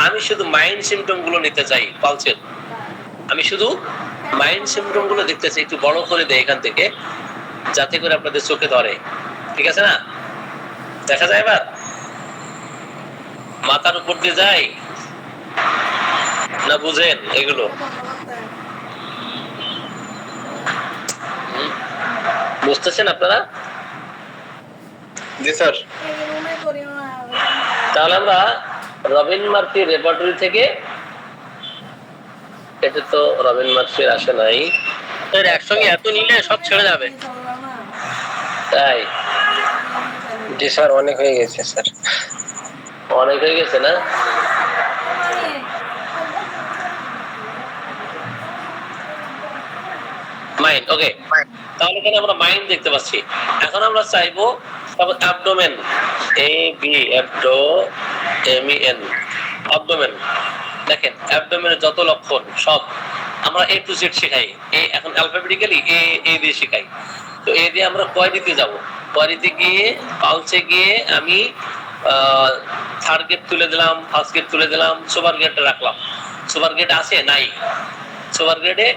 আমি শুধু মাইন্ড সিম্পটম গুলো নিতে চাই পালসের, আমি শুধু মাইন্ড সিম্পটম গুলো দেখতে চাই। একটু বড় করে দেয় এখান থেকে যাতে করে আপনাদের চোখে ধরে, ঠিক আছে না? দেখা যায় এবার মাথার উপর দিয়ে যায় না, বুঝেন এগুলো? বুঝতেছেন আপনারা? জি স্যার। তাহলে আমরা রবিন মার্ফির রেপার্টরি থেকে, এটা তো রবিন মার্ফির আসে নাই, একসঙ্গে এত নিলে সব ছেড়ে যাবে। তাই? জি স্যার, অনেক হয়ে গেছে স্যার। অনেক হয়ে গেছে না? মাইন্ড, ওকে। তাহলে এখানে আমরা মাইন্ড দেখতে পাচ্ছি। এখন আমরা চাইবো অ্যাবডোমেন, ABDOMEN, অ্যাবডোমেন। দেখেন অ্যাবডোমেনের যত লক্ষণ সব আমরা A to Z শেখাই। এখন অ্যালফাবেটিক্যালি A দিয়ে শেখাই। তো A দিয়ে আমরা কোয়ারিতে যাব। কোয়ারিতে গিয়ে পালসে গিয়ে আমি থার্ড গেট তুলে দিলাম, ফার্স্ট গেট তুলে দিলাম, সুপার গেটটা রাখলাম। সুপার গেট আছে নাই? সুপার গেটে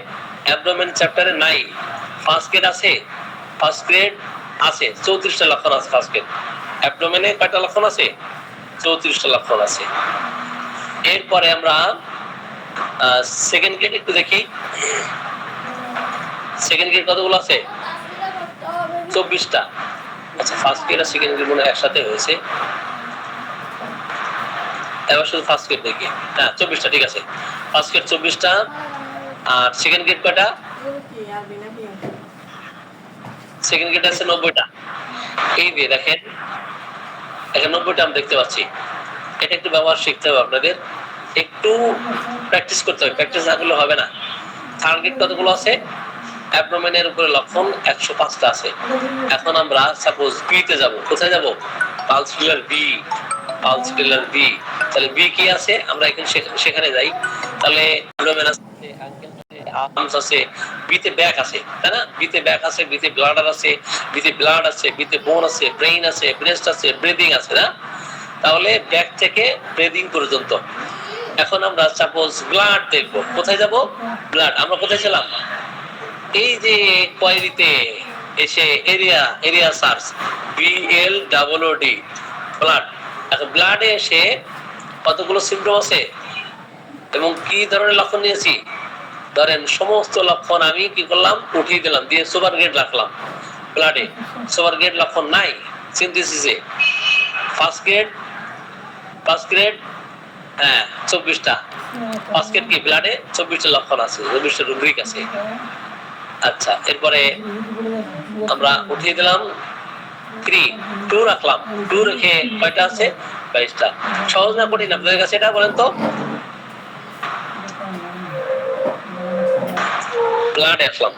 অ্যাবডোমেন চ্যাপ্টারে নাই। ফার্স্ট গেট আছে? ফার্স্ট গ্রেড আছে, 34টা লক্ষণ আছে ফার্স্ট গেট। অ্যাবডোমেনে কয়টা লক্ষণ আছে? 34টা লক্ষণ আছে। এরপরে আমরা সেকেন্ড গেট একটু দেখি। সেকেন্ড গেট কতগুলো আছে? 24টা। আচ্ছা, ফার্স্ট গেট আর সেকেন্ড গেট মনে হয় একসাথে হয়েছে। এবার শুধু ফার্স্ট গেট দেখি। হ্যাঁ, 24টা, ঠিক আছে। ফার্স্ট গেট 24টা, আর সেকেন্ড গেট কয়টা? সেকেন্ড গেট আছে 90টা। এই দিয়ে দেখেন এখানে 90টা আমি দেখতে পাচ্ছি। এটা একটু ব্যবহার শিখতে হবে আপনাদের, একটু প্র্যাকটিস করতে হবে, প্র্যাকটিস না করলে হবে না। থার্ড গেট কতগুলো আছে? অ্যাবডোমেনের উপরে লক্ষণ 105টা আছে। এখন আমরা সাপোজ বি তে যাব। কোথায় যাব? পালসিলার বি, পালসিলার বি। তাহলে বি কি আছে? আমরা এখানে সেখানে যাই। তাহলে অ্যাবডোমেন আছে, আঙ্কেল আছে, আর্মস আছে, বিতে ব্যাক আছে, তাই না? বিতে ব্যাক আছে, বিতে ব্লাডার আছে, বিতে ব্লাড আছে, বিতে বোন আছে, ব্রেইন আছে, ব্রেস্ট আছে, ব্রিদিং আছে, না? তাহলে ব্যাক থেকে ব্রিদিং পর্যন্ত। এখন আমরা সাপোজ ব্লাড দেখব। কোথায় যাব? ব্লাড। আমরা কোথায় ছিলাম? এই যে কোয়ারিতে এসে এরিয়া সার্চ, BLOOD, ব্লাড। এখন ব্লাডে এসে কতগুলো সিম্পটম আছে এবং কি ধরনের লক্ষণ নিয়েছি? ধরেন সমস্ত লক্ষণ আমি কি করলাম? উঠিয়ে দিলাম, দিয়ে সুপার গ্রেড রাখলাম ব্লাডে। সুপার গ্রেড লক্ষণ নাই সিনথেসিসে। ফার্স্ট গ্রেড হ্যাঁ 24টা। ফার্স্ট গ্রেড কি ব্লাডে 24টা লক্ষণ আছে, 24টা রুব্রিক আছে। আচ্ছা, এরপরে আমরা উঠিয়ে দিলাম 3, 2 রাখলাম। 2 রেখে কয়টা আছে? 22টা। সহজ না কঠিন আপনাদের কাছে এটা বলেন তো? ব্লাড রাখলাম।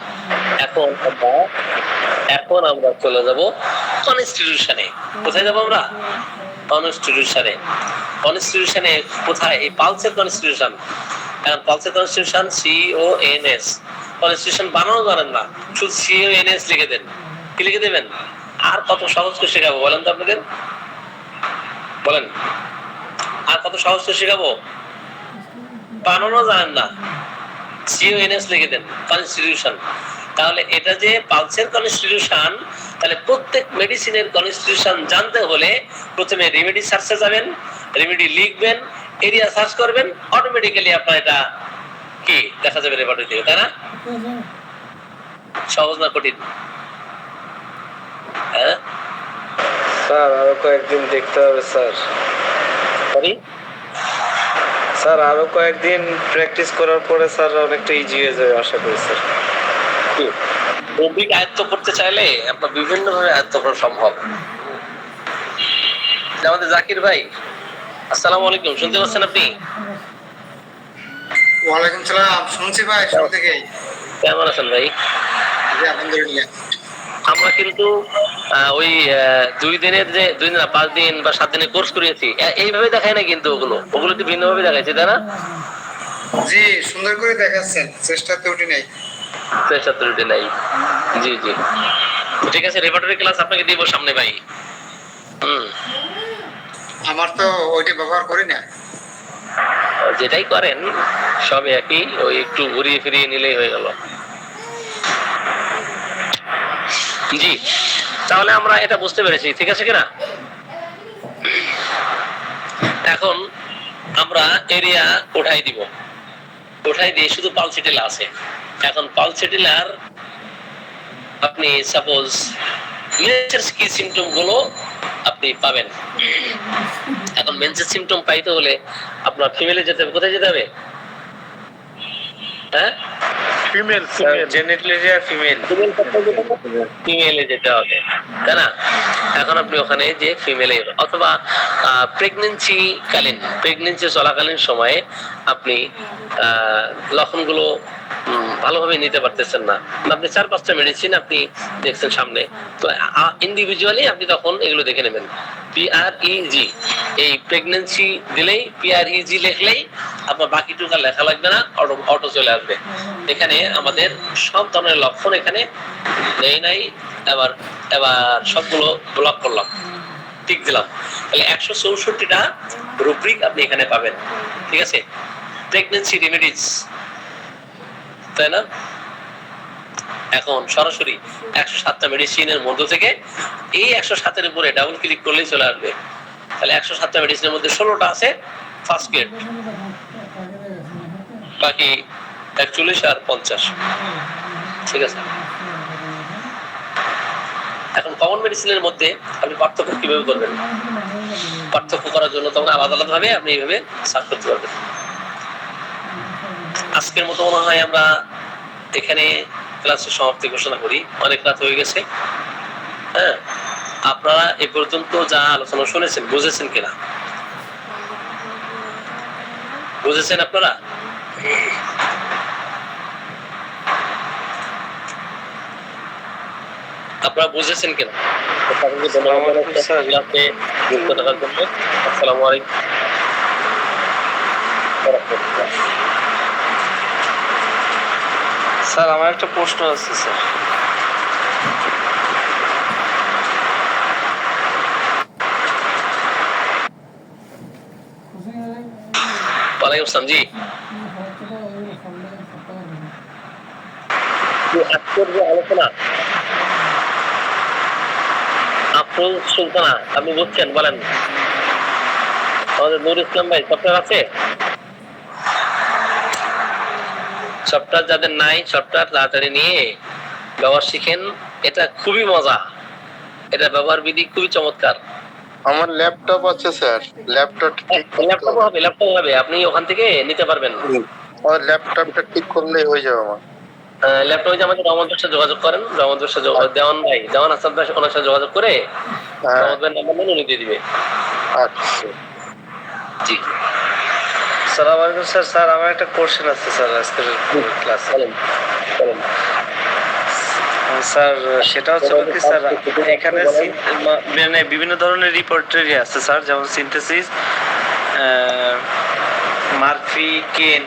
এখন আমরা চলে যাব কনস্টিটিউশনে। কোথায় যাব আমরা? কনস্টিটিউশনে। কনস্টিটিউশনে কোথায়? এই পালসের কনস্টিটিউশন। এখন পালসের কনস্টিটিউশন CONS। কনস্টিটিউশন বানানো জানেন না, শুধু CONS লিখে দেন। কি লিখে দেবেন? আর কত সহজ করে শেখাবো বলেন তো আপনাদের? বলেন, আর কত সহজ করে শেখাবো? বানানো জানেন না, CONS লিখে দেন, কনস্টিটিউশন। তাহলে এটা যে পালসের কনস্টিটিউশন, তাহলে প্রত্যেক মেডিসিনের কনস্টিটিউশন জানতে হলে প্রথমে রেমেডি সার্চে যাবেন, রেমেডি লিখবেন, এরিয়া সার্চ করবেন, অটোমেটিক্যালি আপনার এটা কি দেখা যাবে রেপার্টরি থেকে, তাই না? সহজ না কঠিন? হ্যাঁ স্যার, আরো কয়েকদিন দেখতে হবে স্যার। সরি স্যার, আরো কয়েকদিন প্র্যাকটিস করার পরে স্যার অনেকটা ইজি হয়ে যাবে আশা করি স্যার। রুব্রিক আয়ত্ত করতে চাইলে আপনার বিভিন্ন ভাবে আয়ত্ত করা সম্ভব। আমাদের জাকির ভাই, আসসালামু আলাইকুম, শুনতে পাচ্ছেন আপনি? ওয়ালাইকুম সালাম, শুনছি ভাই শুরু থেকেই। কেমন আছেন ভাই? জি আলহামদুলিল্লাহ। আমরা কিন্তু ওই 2 দিনের যে 2 দিন না 5 দিন বা 7 দিনের কোর্স করিয়েছি, এইভাবে দেখায় না কিন্তু ওগুলো তো ভিন্ন ভাবে দেখাইছে, তাই না? জি, সুন্দর করে দেখাচ্ছেন, চেষ্টা ত্রুটি নেই। চেষ্টা ত্রুটি নাই। জি জি, ঠিক আছে। রেপার্টরি ক্লাস আপনাকে দিব সামনে ভাই। আমার তো ওইটা ব্যবহার করি না। যেটাই করেন সব একই, ওই একটু ঘুরিয়ে ফিরিয়ে নিলেই হয়ে গেল। জি, তাহলে আমরা এটা বুঝতে পেরেছি, ঠিক আছে কিনা? এখন আমরা এরিয়া উঠাই দিব, উঠাই দিয়ে শুধু পালসিটেলা আছে। এখন পালসিটেলার আপনি সাপোজ মেন্সের কি সিমটম গুলো আপনি পাবেন। এখন মেন্সের সিমটম পাইতে হলে আপনার ফিমেলে যেতে হবে। কোথায় যেতে হবে? হ্যাঁ, ফিমেল জেনিটালিয়া ফিমেলে যেতে হবে, তাই না? এখন আপনি ওখানে যে ফিমেলে অথবা প্রেগনেন্সি চলাকালীন সময়ে আপনি লক্ষণগুলো ভালোভাবে নিতে পারতেছেন না, আপনি 4-5টা মেডিসিন আপনি দেখছেন সামনে, তো ইন্ডিভিজুয়ালি আপনি তখন এগুলো দেখে নেবেন। PREG, এই প্রেগনেন্সি দিলেই PREG লিখলেই আপনার বাকিটুকু লেখা লাগবে না, অটো চলে আসবে। এখানে আমাদের সব ধরনের লক্ষণ এখানে নাই, এবার সবগুলো ব্লক করলাম, টিক দিলাম। তাহলে 164টা রুব্রিক আপনি এখানে পাবেন, ঠিক আছে? প্রেগনেন্সি রেমেডিজ, তাই না? এখন সরাসরি 107টা মেডিসিনের মধ্য থেকে এই 107-এর উপরে ডাবল ক্লিক করলেই চলে আসবে। তাহলে 107টা মেডিসিনের মধ্যে 16টা আছে ফার্স্ট গ্রেড, বাকি 41 আর 50, ঠিক আছে? এখন কমন মেডিসিনের মধ্যে আপনি পার্থক্য কিভাবে করবেন? পার্থক্য করার জন্য তখন আলাদা আলাদা ভাবে আপনি এইভাবে সার্চ করতে পারবেন। আজকের মতো মনে হয় আমরা এখানে ক্লাসের সমাপ্তি ঘোষণা করি, অনেক রাত হয়ে গেছে। হ্যাঁ, আপনারা এ পর্যন্ত যা আলোচনা শুনেছেন বুঝেছেন কিনা? বুঝেছেন আপনারা? আপনারা বুঝেছেন কিনা? আসসালামু আলাইকুম। স্যার আমার একটা প্রশ্ন আছে স্যার। ওয়ালাইকুম আসসালাম। জি, আজকের যে আলোচনা আফরোজ সুলতানা, আপনি বুঝছেন? বলেন। আমাদের নুর ইসলাম ভাই সফটওয়্যার আছে? সফটওয়্যার যাদের নাই, সফটওয়্যার তাড়াতাড়ি নিয়ে ব্যবহার শিখেন। এটা খুবই মজা, এটা ব্যবহার বিধি খুবই চমৎকার। আমার ল্যাপটপ আছে স্যার, ল্যাপটপ ঠিক ল্যাপটপ হবে, আপনি ওখান থেকে নিতে পারবেন। আমার ল্যাপটপটা ঠিক করলেই হয়ে যাবে আমার। ল্যাপটপে যে আমাদের রহমতের সাথে যোগাযোগ করেন, রহমতের সাথে দেওয়ান হাসান ভাই, ওনার সাথে যোগাযোগ করে রহমত ভাইয়ের নাম্বার নিয়ে উনি দিয়ে দিবে। আচ্ছা জি আসসালামু আলাইকুম স্যার। স্যার আমার একটা কোশ্চেন আছে স্যার আজকের ক্লাসে। বলেন। স্যার সেটা হচ্ছে কি স্যার, এখানে মানে বিভিন্ন ধরনের রিপোর্টারি আছে স্যার, যেমন সিনথেসিস, মার্ফি, কেন।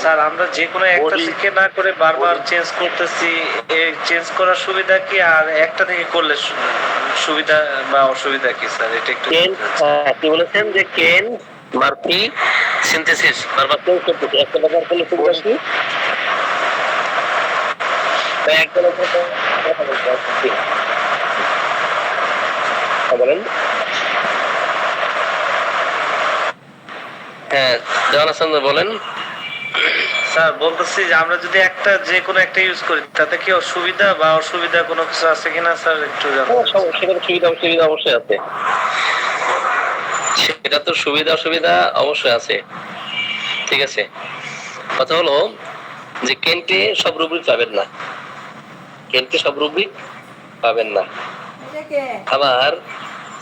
স্যার আমরা যে কোনো একটা থেকে না করে বারবার চেঞ্জ করতেছি, এই চেঞ্জ করার সুবিধা কি, আর একটা থেকে করলে সুবিধা বা অসুবিধা কি স্যার? এটা একটু কি বলেছেন যে কেন, মার্ফি, সিনথেসিস বারবার চেঞ্জ করতেছি, একটা ব্যবহার করলে সুবিধা কি? বলেন। হ্যাঁ, দেওয়ান হাসান বলেন। স্যার বলতেছি যে আমরা যদি একটা যে কোনো একটা ইউজ করি তাতে কি অসুবিধা বা অসুবিধা কোনো কিছু আছে কিনা স্যার একটু সুবিধা অবশ্যই আছে, সেটা তো সুবিধা অসুবিধা অবশ্যই আছে, ঠিক আছে? কথা হলো যে কেন্টে সব রুব্রিক পাবেন না, কেন্টে সব রুব্রিক পাবেন না। আবার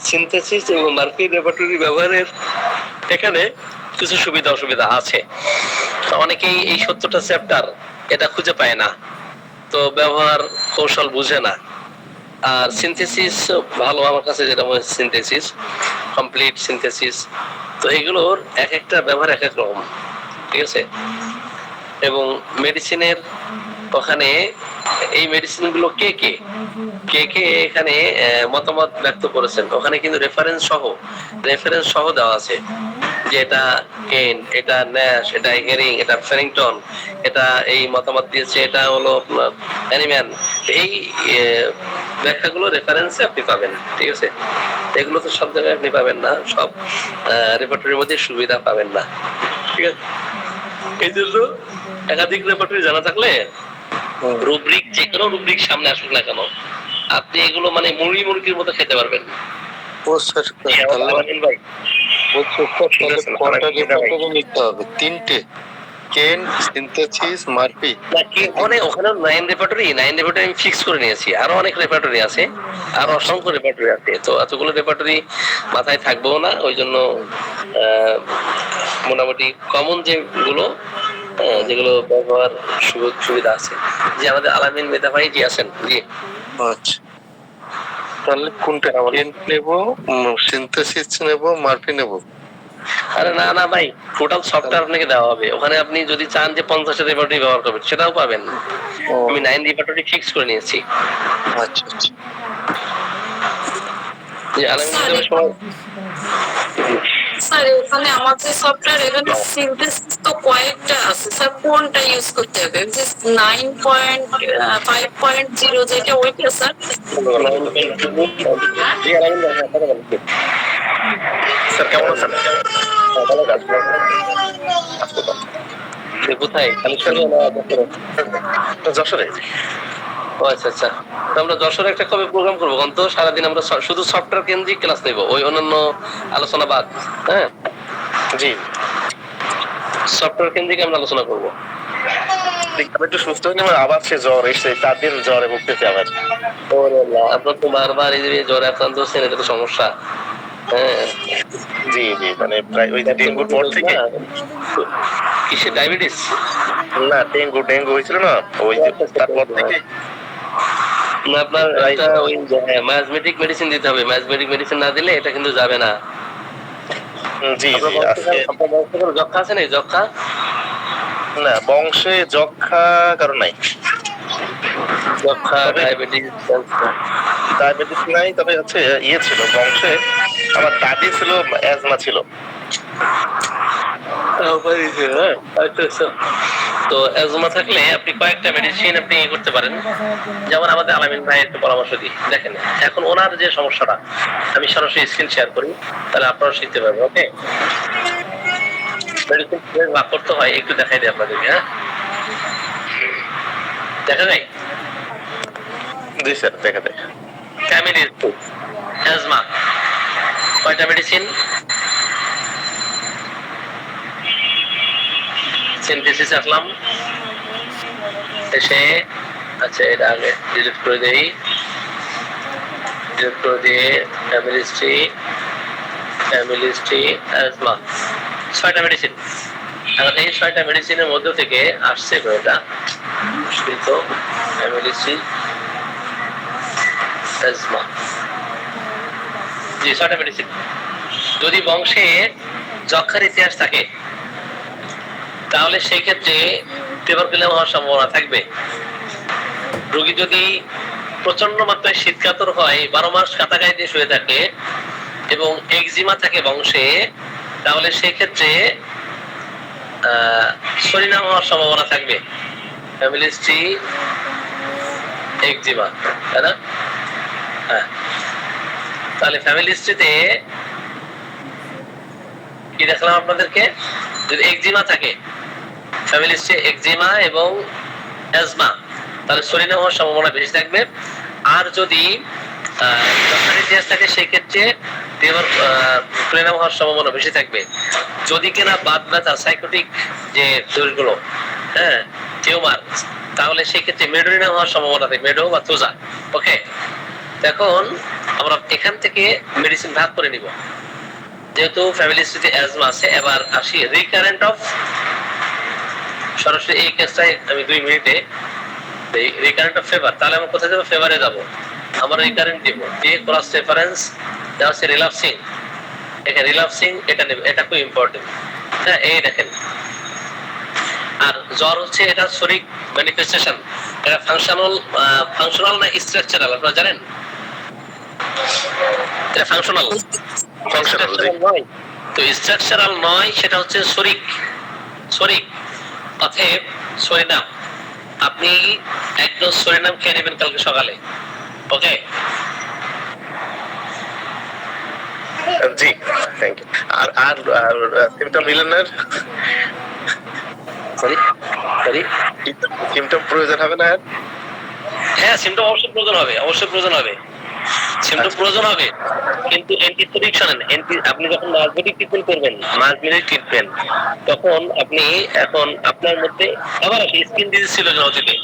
সিনথেসিস এবং মার্ফি রেপার্টরি ব্যবহারের এখানে কিছু সুবিধা অসুবিধা আছে। অনেকেই এই 70টা চ্যাপ্টার এটা খুঁজে পায় না, তো ব্যবহার কৌশল বুঝে না। আর সিনথেসিস ভালো আমার কাছে, যেটা মনে হয় সিনথেসিস, কমপ্লিট সিনথেসিস। তো এগুলোর এক একটা ব্যবহার এক এক রকম, ঠিক আছে। এবং মেডিসিনের ওখানে এই মেডিসিন গুলো কে কে এখানে মতামত ব্যক্ত করেছেন, ওখানে কিন্তু রেফারেন্স সহ দেওয়া আছে, যে এটা কেন, এটা ন্যাশ, এটা হেরিং, এটা ফেরিংটন, এটা এই মতামত দিয়েছে, এটা হলো অ্যানিম্যান। এই ব্যাখ্যাগুলো রেফারেন্সে আপনি পাবেন, ঠিক আছে। এগুলো তো সব জায়গায় আপনি পাবেন না, সব রেপার্টরির মধ্যে সুবিধা পাবেন না, ঠিক আছে। এই জন্য একাধিক রেপার্টরি জানা থাকলে রুব্রিক, যে কোনো রুব্রিক সামনে আসুক না কেন, আপনি এগুলো মানে মুড়ি মুরগির মতো খেতে পারবেন। তিনটে কেন, সিনথেসিস, মার্ফি। ওখানে 9 রেপার্টরি আমি ফিক্স করে নিয়েছি। আরো অনেক রেপার্টরি আছে, আরো অসংখ্য রেপার্টরি আছে। তো এতগুলো রেপার্টরি মাথায় থাকবেও না, ওই জন্য মোটামুটি কমন যেগুলো যেগুলো ব্যবহার সুযোগ সুবিধা আছে। যে আমাদের আলামিন মেধা ভাই জি আছেন, জি। আচ্ছা, তাহলে কোনটা কেন নেব, সিনথেসিস নেব, মার্ফি নেব? আরে না ভাই, টোটাল সফটওয়্যার আপনাকে দেওয়া হবে। ওখানে আপনি যদি চান যে 50 রেপার্টরি ব্যবহার করবেন, সেটাও পাবেন। আমি 9 রেপার্টরি ফিক্স করে নিয়েছি। আচ্ছা আচ্ছা, যে আলামিন মেধা ভাই সময় স্যার ওখানে আমাদের সফটওয়্যার এখানে সিনথেসিস তো কয়েকটা আছে স্যার, কোনটা ইউজ করতে হবে? যে 9.5.0 যেটা, ওইটা স্যার? জি আলামিন ভাই, কথা বলেন। স্যার কেমন আছেন? কোথায়, কালেকশনে না যশোরে? ও আচ্ছা আচ্ছা। তো আমরা যশোরে একটা কবে প্রোগ্রাম করবো কারণ তো সারাদিন আমরা শুধু সফটওয়্যার কেন্দ্রিক ক্লাস নেবো, ওই অন্যান্য আলোচনা বাদ। হ্যাঁ জি, সফটওয়্যার কেন্দ্রিক আমরা আলোচনা করবো। আমি একটু সুস্থ হইনি, আমার আবার সে জ্বর এসে 4 দিন জ্বরে ভুগতেছে আবার। আপনার তো বারবার এই যে জ্বরে আক্রান্ত হচ্ছেন, এটা তো সমস্যা। হ্যাঁ জি জি, মানে প্রায় ওই ডেঙ্গুর পর থেকে। কিসে ডায়াবেটিস? না, ডেঙ্গু হয়েছিল না, ওই তারপর থেকে। না, আপনার একটা ওই মায়াজমেটিক মেডিসিন দিতে হবে। মায়াজমেটিক মেডিসিন না দিলে এটা কিন্তু যাবে না। জি জি, যক্ষা আছে না? যক্ষা না, বংশে যক্ষা কারণ নাই। যক্ষা, ডায়াবেটিস নাই, তবে হচ্ছে ইয়ে ছিল বংশে, আমার দাদি ছিল, অ্যাজমা ছিল। তো অ্যাজমা থাকলে আপনি কয়েকটা মেডিসিন আপনি করতে পারেন। যেমন আমাদের আলামিন ভাই একটু পরামর্শ দিই। দেখেন এখন ওনার যে সমস্যাটা, আমি সরাসরি স্ক্রিন শেয়ার করি, তাহলে আপনারা শিখতে পারবেন। ওকে, মেডিসিন ভাগ করতে হয় একটু দেখাই দিই আপনাদেরকে। হ্যাঁ, দেখা যায়? জি স্যার, দেখা যায়। ফ্যামিলির অ্যাজমা কয়টা মেডিসিন? সিনথেসিস আসলাম, এসে আচ্ছা এটা আগে ডিলিট করে দেই, ডিলিট করে দিয়ে ফ্যামিলিস্ট্রি অ্যাজমা 6টা মেডিসিন। এখন এই 6টা মেডিসিনের মধ্যে থেকে আসছে কয়টা? তো ফ্যামিলিস্ট্রি অ্যাজমা, জি 6টা মেডিসিন। যদি বংশে যক্ষার ইতিহাস থাকে তাহলে সেই ক্ষেত্রে টিউবারকুলাম হওয়ার সম্ভাবনা থাকবে। রোগী যদি প্রচন্ড মাত্রায় শীতকাতর হয়, 12 মাস কাঁথা গায়ে দিয়ে শুয়ে থাকে এবং এক্সিমা থাকে বংশে, তাহলে সেই ক্ষেত্রে সরিনাম হওয়ার সম্ভাবনা থাকবে। ফ্যামিলিস্ট্রি এক্সিমা, তাই না? হ্যাঁ, তাহলে ফ্যামিলিস্ট্রিতে কি দেখলাম আপনাদেরকে? যদি এক্সিমা থাকে, ফ্যামিলিস্ট্রি এক্সিমা এবং অ্যাজমা, তাহলে সরিনাম হওয়ার সম্ভাবনা বেশি থাকবে। আর যদি যক্ষার ইতিহাস থাকে সেই ক্ষেত্রে টিউবারকুলাম হওয়ার সম্ভাবনা বেশি থাকবে। যদি কিনা বাত ব্যথা, সাইকোটিক যে দোষগুলো, হ্যাঁ টিউমার, তাহলে সেই ক্ষেত্রে মেডোরিনাম হওয়ার সম্ভাবনা থাকে, মেডো বা তোজা। ওকে, এখন আমরা এখান থেকে মেডিসিন ভাগ করে নিব। যেহেতু ফ্যামিলিস্ট্রিতে অ্যাজমা আছে, এবার আসি রিকারেন্ট অফ। সরাসরি এই কেসটাই আমি 2 মিনিটে রিকারেন্ট অফ ফেভার, তাহলে আমরা কোথায় যাবো? ফেভারে যাবো। আমরা রিকারেন্ট দিব, দিয়ে ক্রস রেফারেন্স দেওয়া হচ্ছে রিল্যাপসিং। এখানে রিল্যাপসিং এটা নেবে, এটা খুব ইম্পর্টেন্ট। হ্যাঁ, এই দেখেন। আর জ্বর হচ্ছে এটা শরিক ম্যানিফেস্টেশন, এটা ফাংশনাল না স্ট্রাকচারাল আপনারা জানেন? এটা ফাংশনাল নয়, তো স্ট্রাকচারাল নয়, সেটা হচ্ছে শরিক অতএব সরিনাম। আপনি একদম সরিনাম খেয়ে নেবেন কালকে সকালে, ওকে? জি, থ্যাংক ইউ। আর আর সিমটম রিলেনের সরি সিমটম প্রয়োজন হবে না? হ্যাঁ, সিমটম অবশ্যই প্রয়োজন হবে, সিমটম প্রয়োজন হবে, কিন্তু অ্যান্টিসেপটিক শোনেন, আপনি যখন মাসমেটিক ট্রিটমেন্ট করবেন, তখন আপনি এখন আপনার মধ্যে আবার স্কিন ডিজিজ ছিল অতীতে,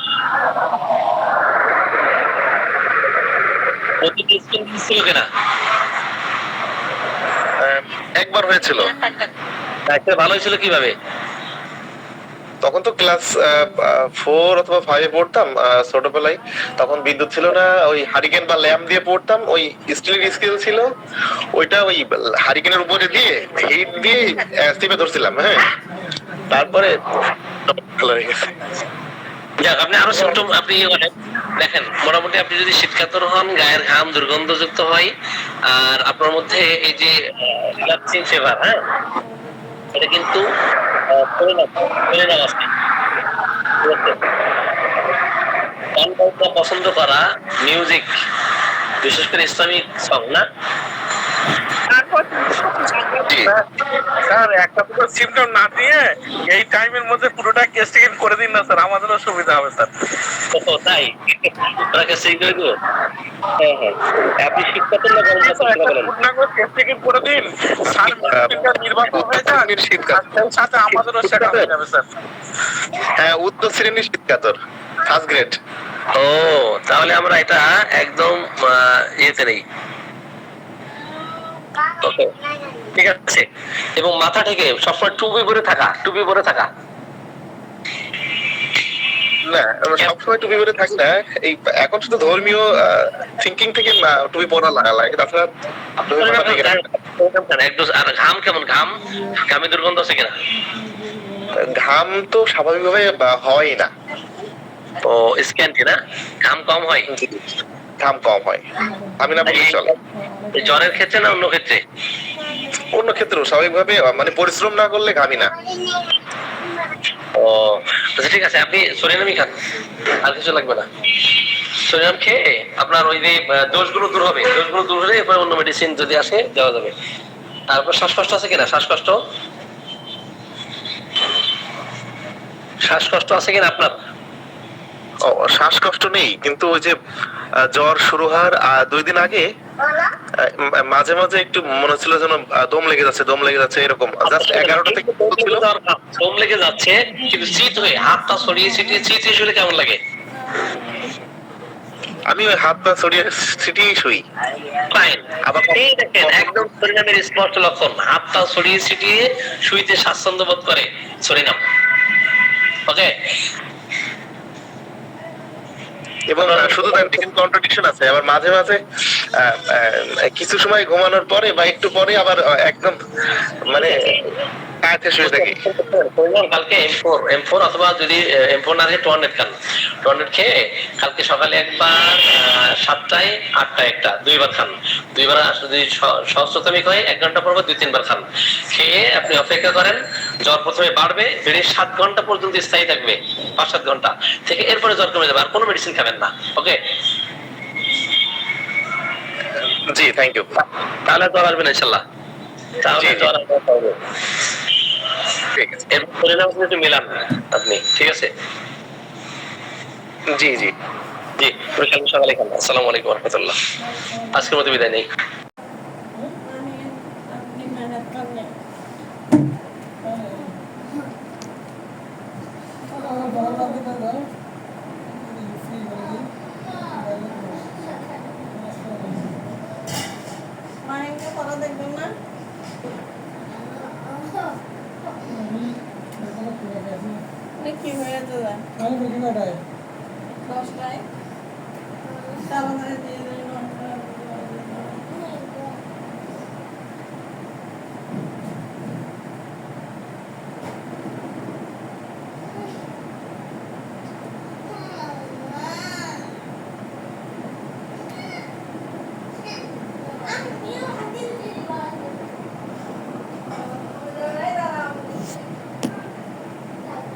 স্কিন ডিজিজ ছিল কিনা? একবার হয়েছিল। ডাক্তার ভালো হয়েছিল কিভাবে? তখন তো ক্লাস 4 অথবা 5 পড়তাম, ছোটবেলায়। তখন বিদ্যুৎ ছিল না, ওই হারিকেন বা ল্যাম্প দিয়ে পড়তাম, ওই স্টিলের স্কেল ছিল, ওইটা ওই হারিকেনের উপরে দিয়ে হিট দিয়ে চেপে ধরছিলাম। হ্যাঁ, তারপরে ভালো হয়ে গেছে। যাক, আপনি আরো সিমটম আপনি দেখেন, মোটামুটি আপনি যদি শীতকাতর হন, গায়ের ঘাম দুর্গন্ধযুক্ত হয়, আর আপনার মধ্যে এই যে রিল্যাক্সিং ফেভার, হ্যাঁ, এটা কিন্তু পছন্দ করা মিউজিক, বিশেষ করে ইসলামিক সং না? স্যার, একটা দুটো সিমটম না দিয়ে এই টাইমের মধ্যে পুরোটা কেস্টিকেট করে দিন না স্যার, আমাদেরও সুবিধা হবে স্যার। ও তাই, ওনাকে সেই করে দেবো। হ্যাঁ হ্যাঁ, আপনি শীতকাতর না গরম কাতর বলেন? কেস্টিকেট করে দিন স্যার, নির্বাচন হয়ে যাক, শীতকাতর সাথে আমাদেরও সেটা হয়ে যাবে স্যার। হ্যাঁ, উত্তর শ্রেণীর শীতকাতর, ফার্স্ট গ্রেড। ও, তাহলে আমরা এটা একদম ইয়েতে নেই, ঠিক আছে? এবং মাথা থেকে সবসময় টুপি পরে থাকা। না, সবসময় টুপি পরে থাকি না, এই এখন শুধু ধর্মীয় থিঙ্কিং থেকে টুপি পরা লাগে, তাছাড়া আর ঘাম কেমন? ঘামে দুর্গন্ধ আছে কিনা? ঘাম তো স্বাভাবিকভাবে হয় না। ও, স্ক্যান্টি না, ঘাম কম হয়? ঘাম কম হয়, আমি না বলি চলে। জ্বরের ক্ষেত্রে না অন্য ক্ষেত্রে? অন্য ক্ষেত্রেও স্বাভাবিকভাবে, মানে পরিশ্রম না করলে ঘামি না। ও আচ্ছা, ঠিক আছে, আপনি সরিনামই খান, আর কিছু লাগবে না। সরিনাম খেয়ে আপনার ওই যে দোষগুলো দূর হলে এরপরে অন্য মেডিসিন যদি আসে দেওয়া যাবে। তারপর শ্বাসকষ্ট আছে কিনা? শ্বাসকষ্ট আছে কিনা আপনার? শ্বাসকষ্ট নেই, কিন্তু ওই যে জ্বর শুরু হওয়ার 2 দিন আগে মাঝে মাঝে একটু মনে হচ্ছিল যেন দম লেগে যাচ্ছে এরকম। জাস্ট 11টা থেকে ছিল, দম লেগে যাচ্ছে, কিন্তু চিত হয়ে হাতটা ছড়িয়ে ছিটিয়ে শুলে কেমন লাগে? আমি ওই হাত পা ছড়িয়ে ছিটিয়ে শুই। আবার এই দেখেন, একদম সরিনামের স্পষ্ট লক্ষণ, হাতটা ছড়িয়ে ছিটিয়ে শুইতে স্বাচ্ছন্দ্য বোধ করে সরিনাম, ওকে? এবং শুধু তার কন্ট্রাডিকশন আছে, আবার মাঝে মাঝে কিছু সময় ঘুমানোর পরে বা একটু পরে আবার একদম মানে কাছে শুয়ে থাকি। কালকে M4 অথবা যদি M4 না থাকে টর্নেট খান, টর্নেট খেয়ে কালকে সকালে একবার, 7টায় 8টায় একটা, 2বার খান। 2বার যদি সহস্রতমিক হয় 1 ঘন্টা পর 2-3 বার খান। খেয়ে আপনি অপেক্ষা করেন, জ্বর প্রথমে বাড়বে, বেড়ে 7 ঘন্টা পর্যন্ত স্থায়ী থাকবে, 5-7 ঘন্টা থেকে, এরপরে জ্বর কমে যাবে, আর কোনো মেডিসিন খাবেন না, ওকে? জি, থ্যাংক ইউ। তাহলে জ্বর আসবে না ইনশাল্লাহ, তাহলে জ্বর আসবে। ঠিক আছে, এর পরিণাম একটু মিলান আপনি, ঠিক আছে? জি জি জি, কালকে সকালে খান। আসসালামু আলাইকুম ওয়া রাহমাতুল্লাহ। আজকের মতো বিদায় নেই। কি হয়েছে? 10টায় 4 বাজারে